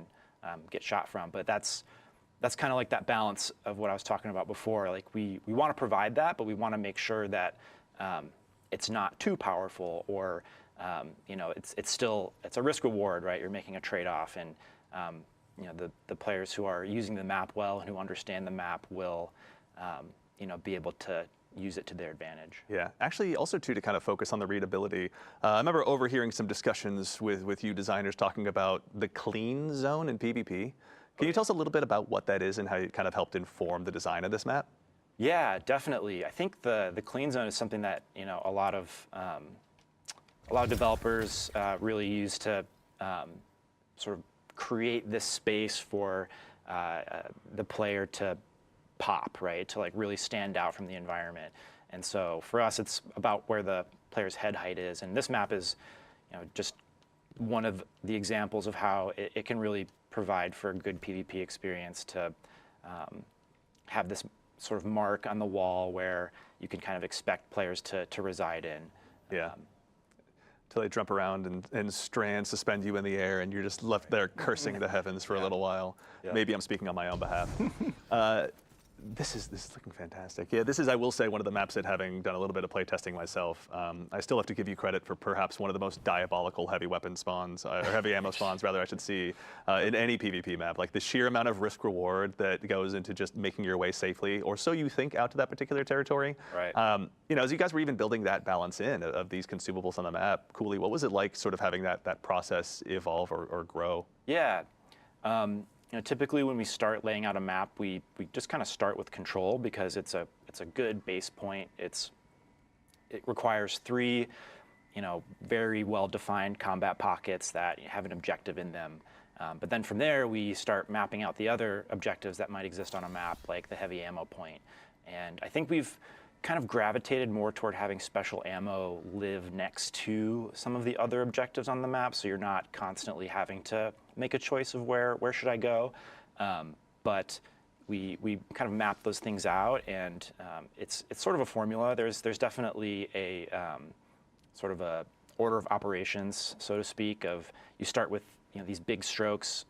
get shot from. But that's kind of like that balance of what I was talking about before. Like, we want to provide that, but we want to make sure that it's not too powerful, or it's a risk reward, right? You're making a trade-off, and the players who are using the map well and who understand the map will be able to use it to their advantage. Yeah, actually also too, to kind of focus on the readability, I remember overhearing some discussions with you designers talking about the clean zone in PvP. Can you tell us a little bit about what that is and how it kind of helped inform the design of this map? Yeah, definitely. I think the clean zone is something that a lot of developers really use to sort of create this space for the player to pop, right? To like really stand out from the environment. And so for us, it's about where the player's head height is. And this map is, just one of the examples of how it can really provide for a good PvP experience to have this sort of mark on the wall where you can kind of expect players to reside in. Yeah. Till they jump around and strands suspend you in the air, and you're just left there cursing the heavens for a little while. Yeah. Maybe I'm speaking on my own behalf. This is looking fantastic. Yeah, this is, I will say, one of the maps that, having done a little bit of play testing myself, I still have to give you credit for perhaps one of the most diabolical heavy weapon spawns, or heavy ammo spawns, rather, I should see, in any PvP map. Like the sheer amount of risk reward that goes into just making your way safely, or so you think, out to that particular territory. Right. As you guys were even building that balance in of these consumables on the map, Cooley, what was it like sort of having that process evolve or grow? Yeah. Typically when we start laying out a map, we just kind of start with control because it's a good base point. It requires 3, very well-defined combat pockets that have an objective in them. But then from there, we start mapping out the other objectives that might exist on a map, like the heavy ammo point. And I think we've kind of gravitated more toward having special ammo live next to some of the other objectives on the map, so you're not constantly having to make a choice of where should I go. But we kind of map those things out, and it's sort of a formula. There's definitely a sort of a order of operations, so to speak, of you start with these big strokes.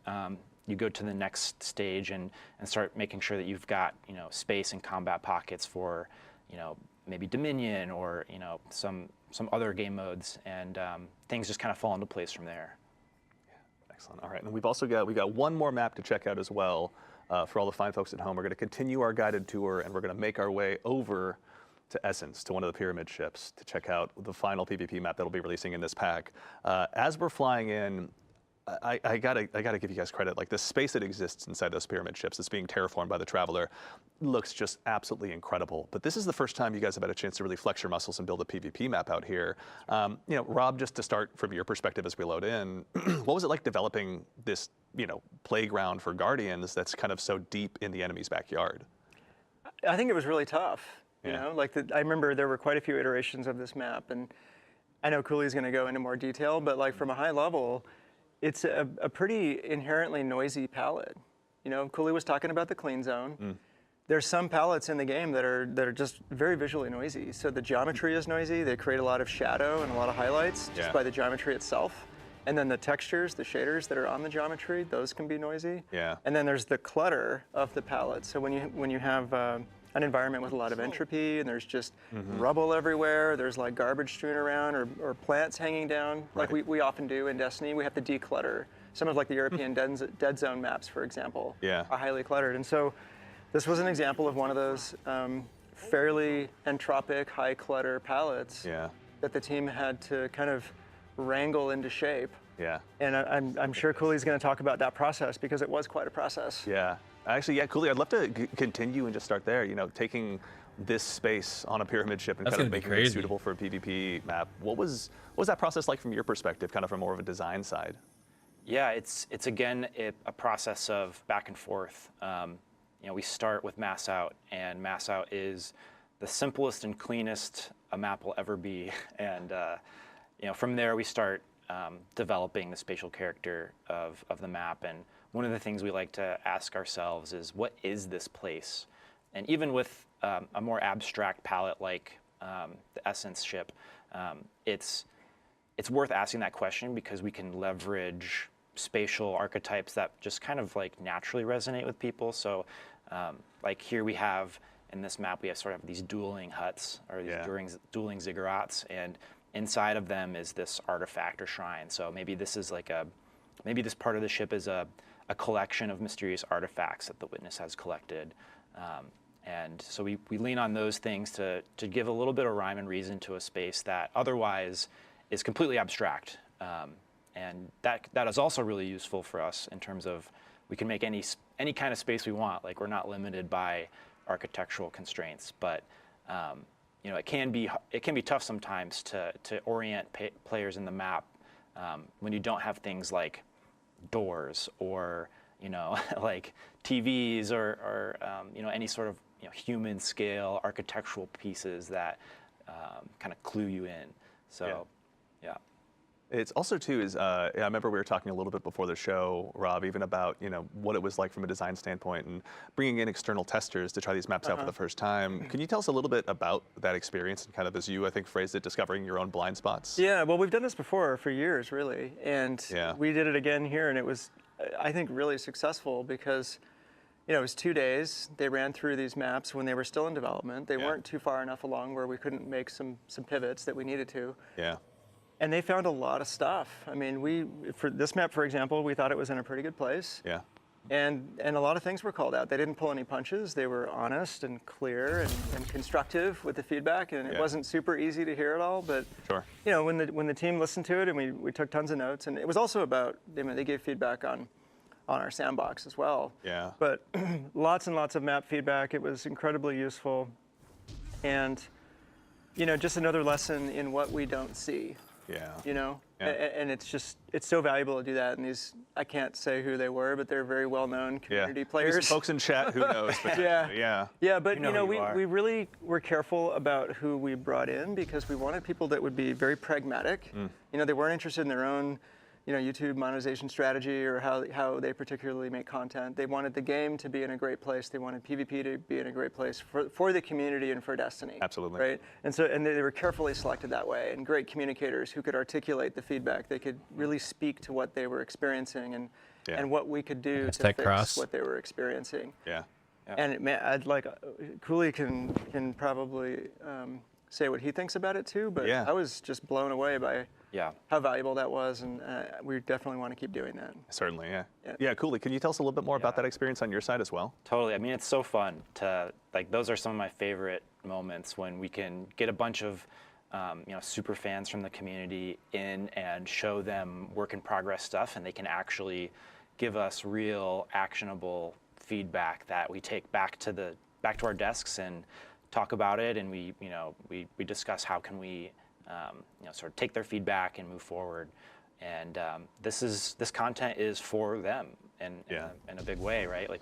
You go to the next stage and start making sure that you've got space and combat pockets for maybe Dominion or some other game modes, and things just kind of fall into place from there. Excellent. All right, and we've got one more map to check out as well. For all the fine folks at home, we're going to continue our guided tour, and we're going to make our way over to Essence, to one of the pyramid ships, to check out the final PvP map that'll be releasing in this pack. As we're flying in, I gotta give you guys credit. Like the space that exists inside those pyramid ships that's being terraformed by the Traveler looks just absolutely incredible. But this is the first time you guys have had a chance to really flex your muscles and build a PvP map out here. Rob, just to start from your perspective as we load in, what was it like developing this, playground for Guardians that's kind of so deep in the enemy's backyard? I think it was really tough. I remember there were quite a few iterations of this map, and I know Cooley's going to go into more detail, but like from a high level, it's a pretty inherently noisy palette. Cooley was talking about the clean zone. There's some palettes in the game that are just very visually noisy. So the geometry is noisy. They create a lot of shadow and a lot of highlights just by the geometry itself. And then the textures, the shaders that are on the geometry, those can be noisy. Yeah. And then there's the clutter of the palette. So when you have an environment with a lot of entropy, and there's just rubble everywhere, there's like garbage strewn around or plants hanging down, like we often do in Destiny. We have to declutter. Some of like the European dead zone maps, for example, are highly cluttered. And so this was an example of one of those fairly entropic, high clutter palettes that the team had to kind of wrangle into shape. Yeah. And I'm sure Cooley's going to talk about that process because it was quite a process. Yeah. Actually, Cooley, I'd love to continue and just start there. taking this space on a pyramid ship and kind of making it suitable for a PvP map. What was that process like from your perspective, kind of from more of a design side? Yeah, it's again a process of back and forth. We start with mass out, and mass out is the simplest and cleanest a map will ever be. And from there we start developing the spatial character of the map. And one of the things we like to ask ourselves is, what is this place? And even with a more abstract palette like the Essence ship, it's worth asking that question because we can leverage spatial archetypes that just kind of like naturally resonate with people. So like here we have, in this map, we have sort of these dueling huts, or these dueling ziggurats, and inside of them is this artifact or shrine. So maybe this is like maybe this part of the ship is a collection of mysterious artifacts that the Witness has collected. And so we lean on those things to give a little bit of rhyme and reason to a space that otherwise is completely abstract. And that is also really useful for us in terms of we can make any kind of space we want. Like, we're not limited by architectural constraints, but you know, it can be tough sometimes to orient players in the map when you don't have things like doors or, you know, like TVs or you know, any sort of, you know, human scale architectural pieces that kind of clue you in. So, yeah. It's also too is I remember we were talking a little bit before the show, Rob, even about, you know, what it was like from a design standpoint and bringing in external testers to try these maps out for the first time. Can you tell us a little bit about that experience and kind of, as you I think phrased it, discovering your own blind spots? Yeah, well, we've done this before for years, really, and we did it again here, and it was, I think, really successful because, you know, it was 2 days. They ran through these maps when they were still in development. They weren't too far enough along where we couldn't make some pivots that we needed to. Yeah. And they found a lot of stuff. I mean, for this map, for example, we thought it was in a pretty good place. Yeah. And a lot of things were called out. They didn't pull any punches. They were honest and clear and constructive with the feedback. And it wasn't super easy to hear it all, but you know, when the team listened to it and we took tons of notes, and it was also about, I mean, they gave feedback on our sandbox as well. Yeah. But lots and lots of map feedback. It was incredibly useful, and you know, just another lesson in what we don't see. Yeah. You know, and it's so valuable to do that. And these, I can't say who they were, but they're very well-known community players. Maybe some folks in chat, who knows? But yeah. But you know, we really were careful about who we brought in because we wanted people that would be very pragmatic. You know, they weren't interested in their own, you know, YouTube monetization strategy or how they particularly make content. They wanted the game to be in a great place. They wanted PvP to be in a great place for the community and for Destiny. Absolutely. Right? And they were carefully selected that way, and great communicators who could articulate the feedback. They could really speak to what they were experiencing and what we could do to fix what they were experiencing. Yeah. And I'd like, Cooley can probably say what he thinks about it too, but I was just blown away by how valuable that was, and we definitely want to keep doing that. Certainly, yeah. Cooley, can you tell us a little bit more about that experience on your side as well? Totally. I mean, it's so fun to, like, those are some of my favorite moments when we can get a bunch of you know, super fans from the community in and show them work in progress stuff, and they can actually give us real actionable feedback that we take back to our desks and talk about it, and we discuss how can we you know, sort of take their feedback and move forward. And this content is for them in a big way, right? Like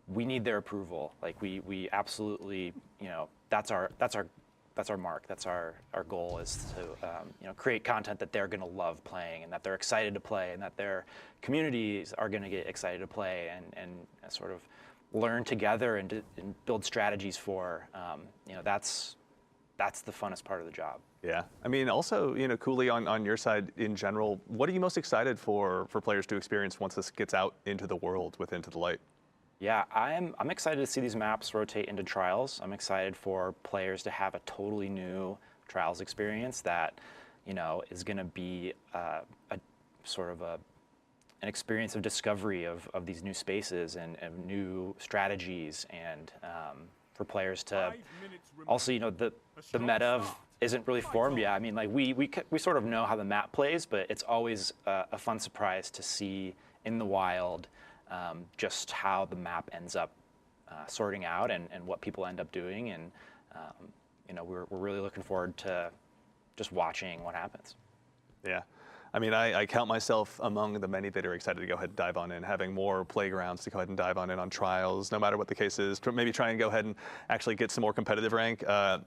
we need their approval. Like we absolutely, you know, that's our mark. That's our goal is to you know, create content that they're gonna love playing and that they're excited to play and that their communities are gonna get excited to play and sort of learn together and build strategies for. You know, that's the funnest part of the job. Yeah, I mean, also, you know, Cooley, on your side in general, what are you most excited for players to experience once this gets out into the world with Into the Light? Yeah, I'm excited to see these maps rotate into trials. I'm excited for players to have a totally new trials experience that, you know, is going to be a sort of an experience of discovery of these new spaces and new strategies, and for players to also, you know, the meta isn't really formed yet. I mean, like we sort of know how the map plays, but it's always a fun surprise to see in the wild just how the map ends up sorting out and what people end up doing, and you know, we're really looking forward to just watching what happens. Yeah. I mean, I count myself among the many that are excited to go ahead and dive on in, having more playgrounds to go ahead and dive on in on trials, no matter what the case is, to maybe try and go ahead and actually get some more competitive rank.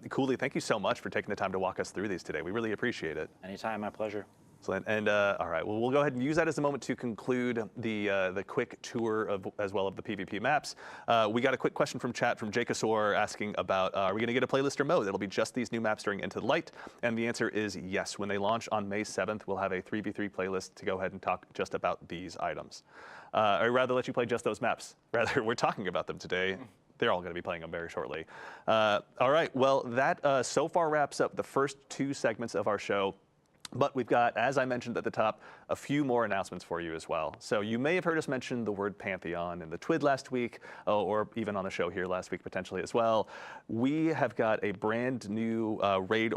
Cooley, thank you so much for taking the time to walk us through these today. We really appreciate it. Anytime, my pleasure. Excellent. And all right, well, we'll go ahead and use that as a moment to conclude the quick tour as well of the PvP maps. We got a quick question from chat from Jacosor asking about, are we going to get a playlist or mode? It'll be just these new maps during Into the Light. And the answer is yes. When they launch on May 7th, we'll have a 3v3 playlist to go ahead and talk just about these items. I'd rather let you play just those maps. Rather, we're talking about them today. They're all going to be playing them very shortly. All right, well, that so far wraps up the first two segments of our show. But we've got, as I mentioned at the top, a few more announcements for you as well. So you may have heard us mention the word Pantheon in the TWID last week, or even on the show here last week potentially as well. We have got a brand new raid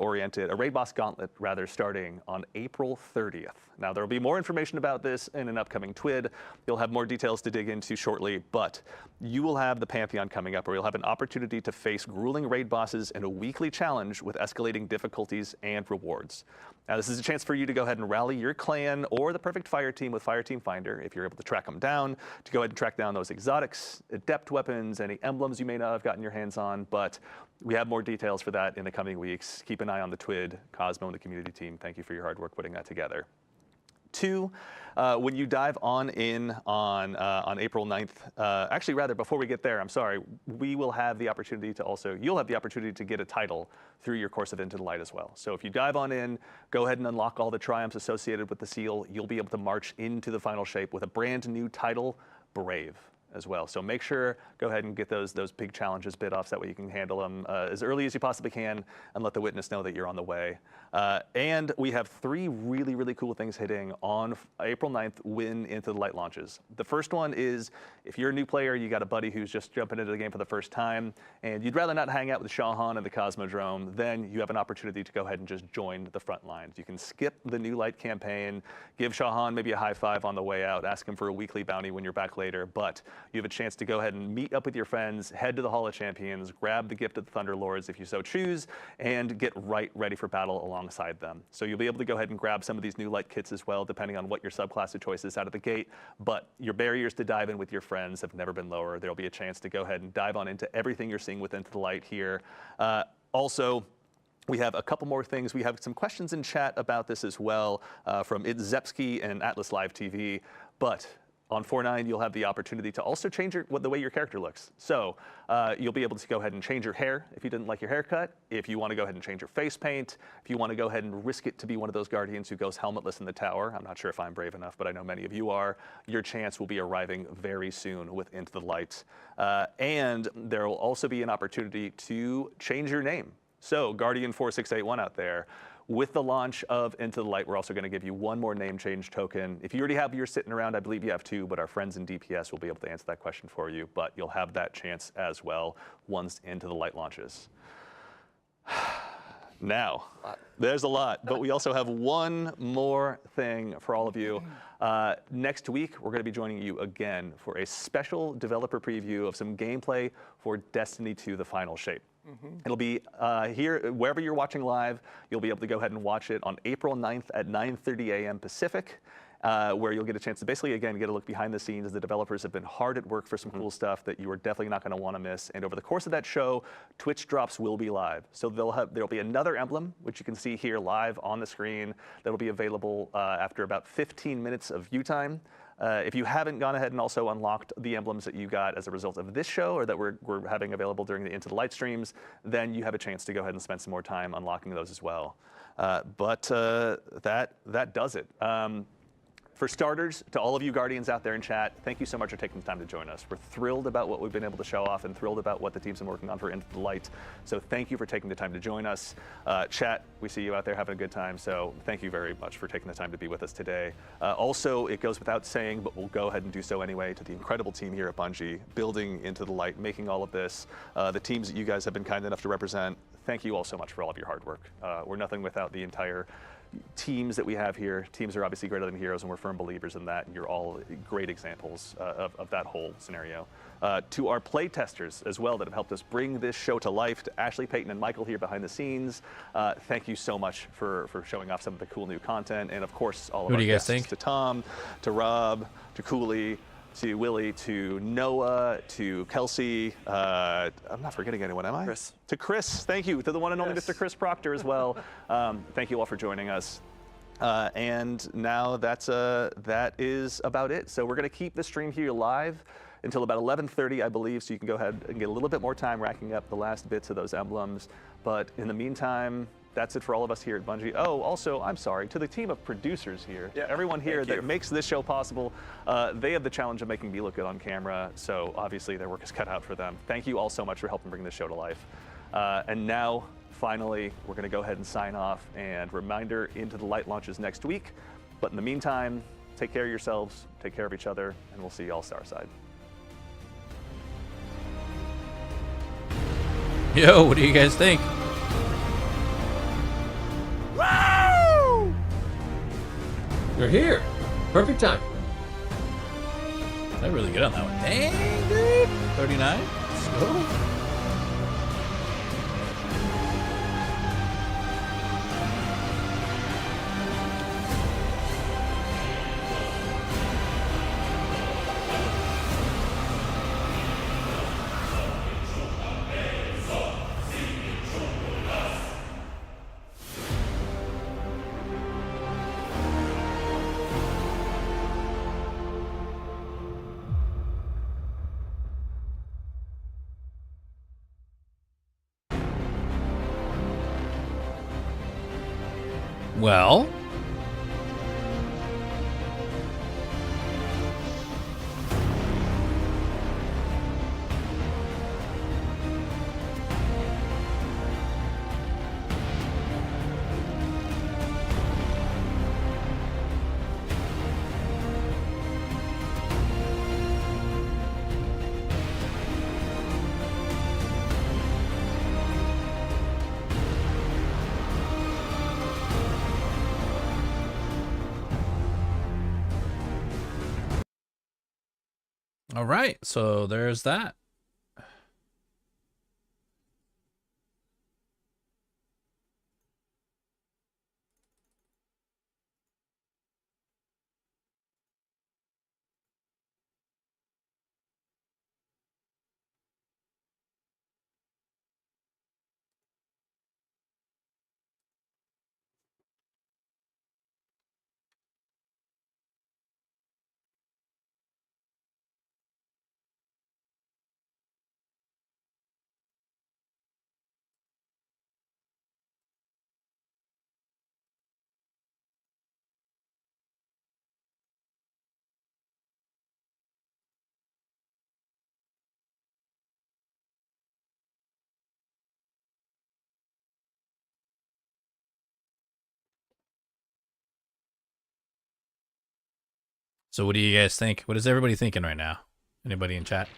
boss gauntlet rather, starting on April 30th. Now there will be more information about this in an upcoming TWID. You'll have more details to dig into shortly, but you will have the Pantheon coming up, where you'll have an opportunity to face grueling raid bosses in a weekly challenge with escalating difficulties and rewards. Now, this is a chance for you to go ahead and rally your clan or the perfect fire team with Fire Team Finder, if you're able to track them down, to go ahead and track down those exotics, adept weapons, any emblems you may not have gotten your hands on. But we have more details for that in the coming weeks. Keep an eye on the TWID. Cosmo and the community team, thank you for your hard work putting that together. 2, when you dive on in on April 9th, actually rather before we get there, I'm sorry, we will have the opportunity to you'll have the opportunity to get a title through your course of Into the Light as well. So if you dive on in, go ahead and unlock all the triumphs associated with the seal, you'll be able to march into the final shape with a brand new title, Brave, as well. So make sure, go ahead and get those big challenges bit off, so that way you can handle them as early as you possibly can and let the witness know that you're on the way. And we have 3 really, really cool things hitting on April 9th when Into the Light launches. The first one is, if you're a new player, you got a buddy who's just jumping into the game for the first time, and you'd rather not hang out with Shahan and the Cosmodrome, then you have an opportunity to go ahead and just join the front lines. You can skip the New Light campaign, give Shahan maybe a high five on the way out, ask him for a weekly bounty when you're back later, but you have a chance to go ahead and meet up with your friends, head to the Hall of Champions, grab the Gift of the Thunderlords if you so choose, and get ready for battle alongside them. So you'll be able to go ahead and grab some of these New Light kits as well, depending on what your subclass of choice is out of the gate. But your barriers to dive in with your friends have never been lower. There'll be a chance to go ahead and dive on into everything you're seeing with Into the Light here. Also, we have a couple more things. We have some questions in chat about this as well from It's Zepsky and Atlas Live TV. But on 4.9, you'll have the opportunity to also change the way your character looks. So you'll be able to go ahead and change your hair if you didn't like your haircut, if you want to go ahead and change your face paint, if you want to go ahead and risk it to be one of those guardians who goes helmetless in the tower. I'm not sure if I'm brave enough, but I know many of you are. Your chance will be arriving very soon with Into the Light. And there will also be an opportunity to change your name. So Guardian 4681 out there, with the launch of Into the Light, we're also going to give you 1 more name change token. If you already have yours sitting around, I believe you have 2, but our friends in DPS will be able to answer that question for you. But you'll have that chance as well once Into the Light launches. Now, there's a lot, but we also have 1 more thing for all of you. Next week, we're going to be joining you again for a special developer preview of some gameplay for Destiny 2: The Final Shape. It'll be here, wherever you're watching live, you'll be able to go ahead and watch it on April 9th at 9:30 a.m. Pacific, where you'll get a chance to basically, again, get a look behind the scenes. The developers have been hard at work for some cool stuff that you are definitely not going to want to miss. And over the course of that show, Twitch drops will be live. So there'll be another emblem, which you can see here live on the screen, that'll be available after about 15 minutes of view time. If you haven't gone ahead and also unlocked the emblems that you got as a result of this show, or that we're having available during the Into the Light streams, then you have a chance to go ahead and spend some more time unlocking those as well. But that does it. For starters, to all of you Guardians out there in chat, thank you so much for taking the time to join us. We're thrilled about what we've been able to show off and thrilled about what the team's been working on for Into the Light. So thank you for taking the time to join us. Chat, we see you out there having a good time, so thank you very much for taking the time to be with us today. Also, it goes without saying, but we'll go ahead and do so anyway, to the incredible team here at Bungie, building Into the Light, making all of this, the teams that you guys have been kind enough to represent. Thank you all so much for all of your hard work. We're nothing without the entire teams that we have here. Teams are obviously greater than heroes, and we're firm believers in that, and you're all great examples of that whole scenario. To our play testers as well that have helped us bring this show to life, to Ashley, Peyton, and Michael here behind the scenes, thank you so much for showing off some of the cool new content, and of course all of our guests, to Tom, to Rob, to Cooley, to Willie, to Noah, to Kelsey. I'm not forgetting anyone, am I? Chris. To Chris, thank you. To the one and only Mr. Chris Proctor as well. Thank you all for joining us. And now that is about it. So we're going to keep the stream here live until about 11:30, I believe, so you can go ahead and get a little bit more time racking up the last bits of those emblems. But in the meantime, that's it for all of us here at Bungie. Oh, also, I'm sorry, to the team of producers here, everyone here that makes this show possible, they have the challenge of making me look good on camera, so obviously their work is cut out for them. Thank you all so much for helping bring this show to life. And now, finally, we're going to go ahead and sign off. And reminder, Into the Light launches next week. But in the meantime, take care of yourselves, take care of each other, and we'll see you all Starside. Yo, what do you guys think? Woo! You're here. Perfect time. Did I really get on that one? Dang, dude. 39. Let's go. Well, all right, so there's that. So what do you guys think? What is everybody thinking right now? Anybody in chat?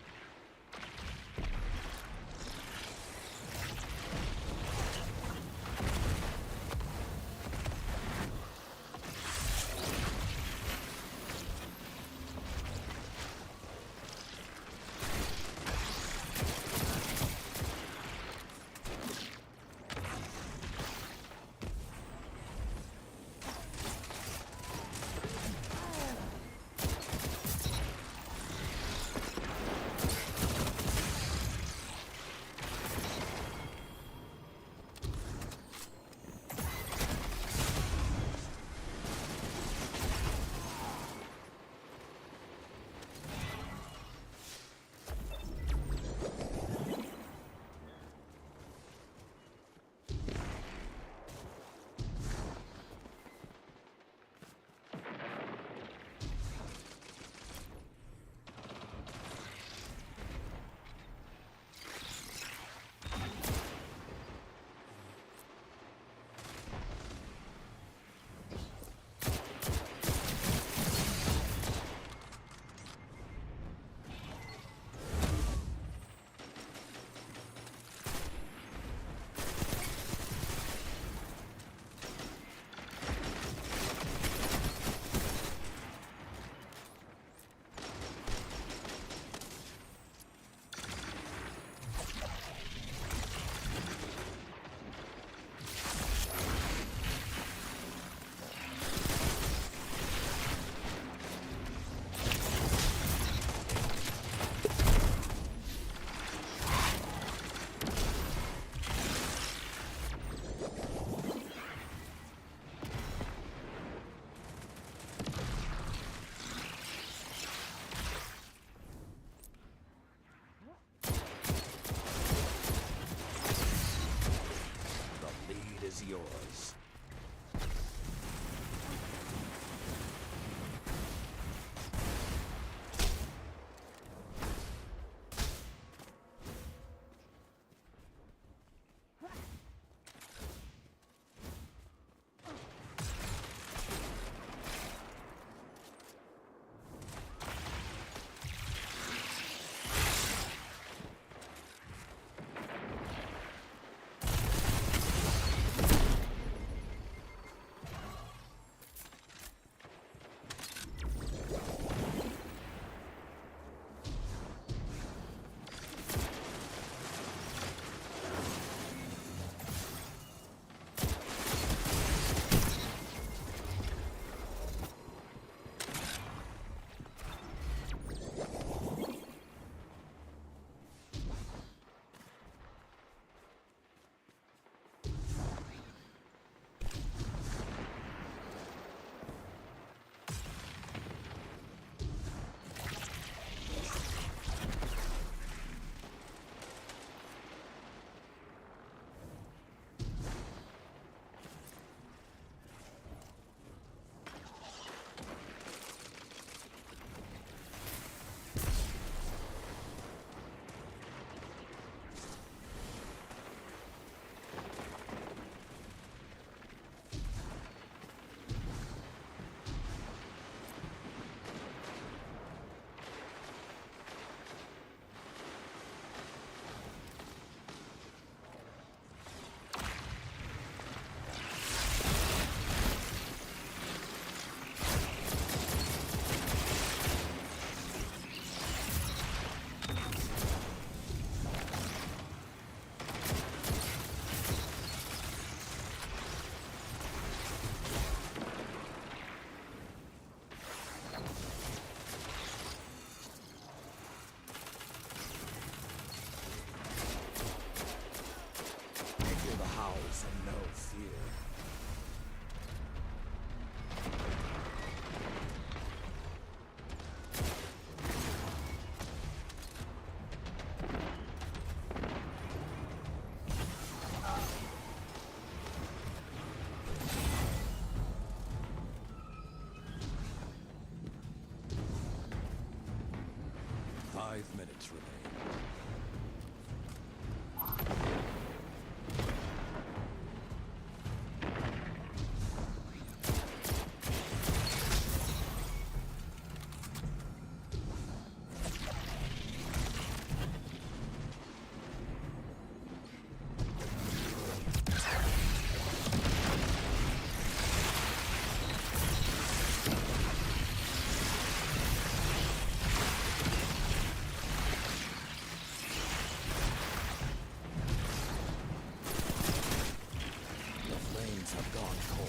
5 minutes remain. Have gone cold.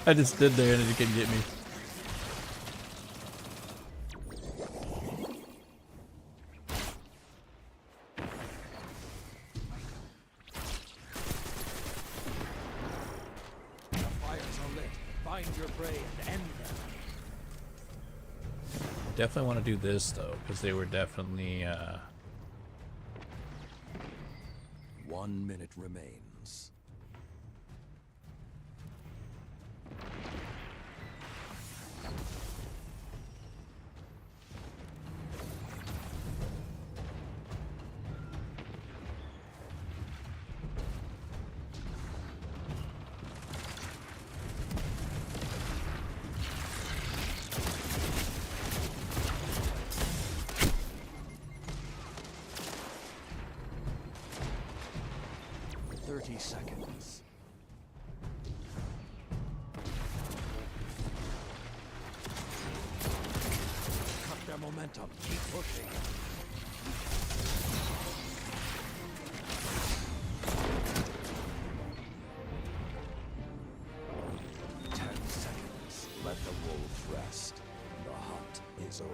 I just stood there and it couldn't get me. The fires are lit. Find your prey and end them. Definitely want to do this though, because they were definitely 1 minute remains. Seconds. Cut their momentum. Keep pushing. Let the wolves rest. The hunt is over.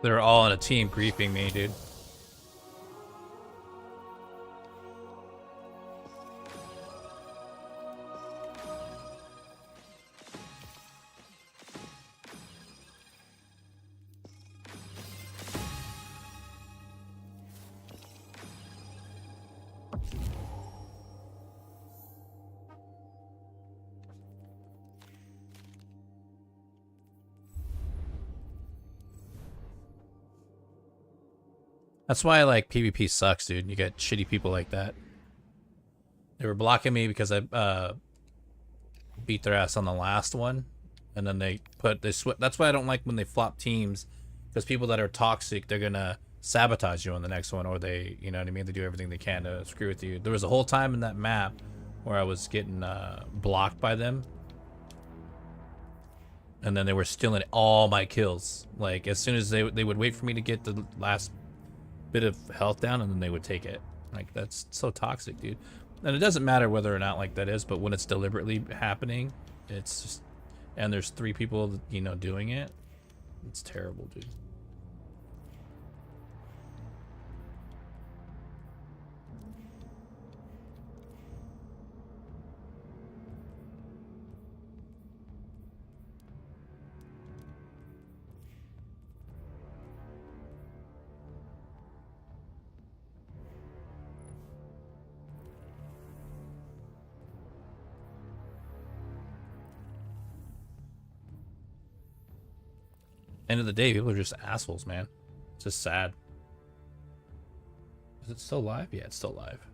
They're all on a team griefing me, dude. That's why like PvP sucks, dude. You get shitty people like that. They were blocking me because I beat their ass on the last one, and then that's why I don't like when they flop teams, because people that are toxic, they're gonna sabotage you on the next one, or they, you know what I mean, they do everything they can to screw with you. There was a whole time in that map where I was getting blocked by them, and then they were stealing all my kills. Like as soon as they would wait for me to get the last bit of health down, and then they would take it. Like that's so toxic, dude. And it doesn't matter whether or not like that is, but when it's deliberately happening, it's just, and there's 3 people, you know, doing it, it's terrible, dude. End of the day, people are just assholes, man. It's just sad. Is it still live? Yeah, it's still live.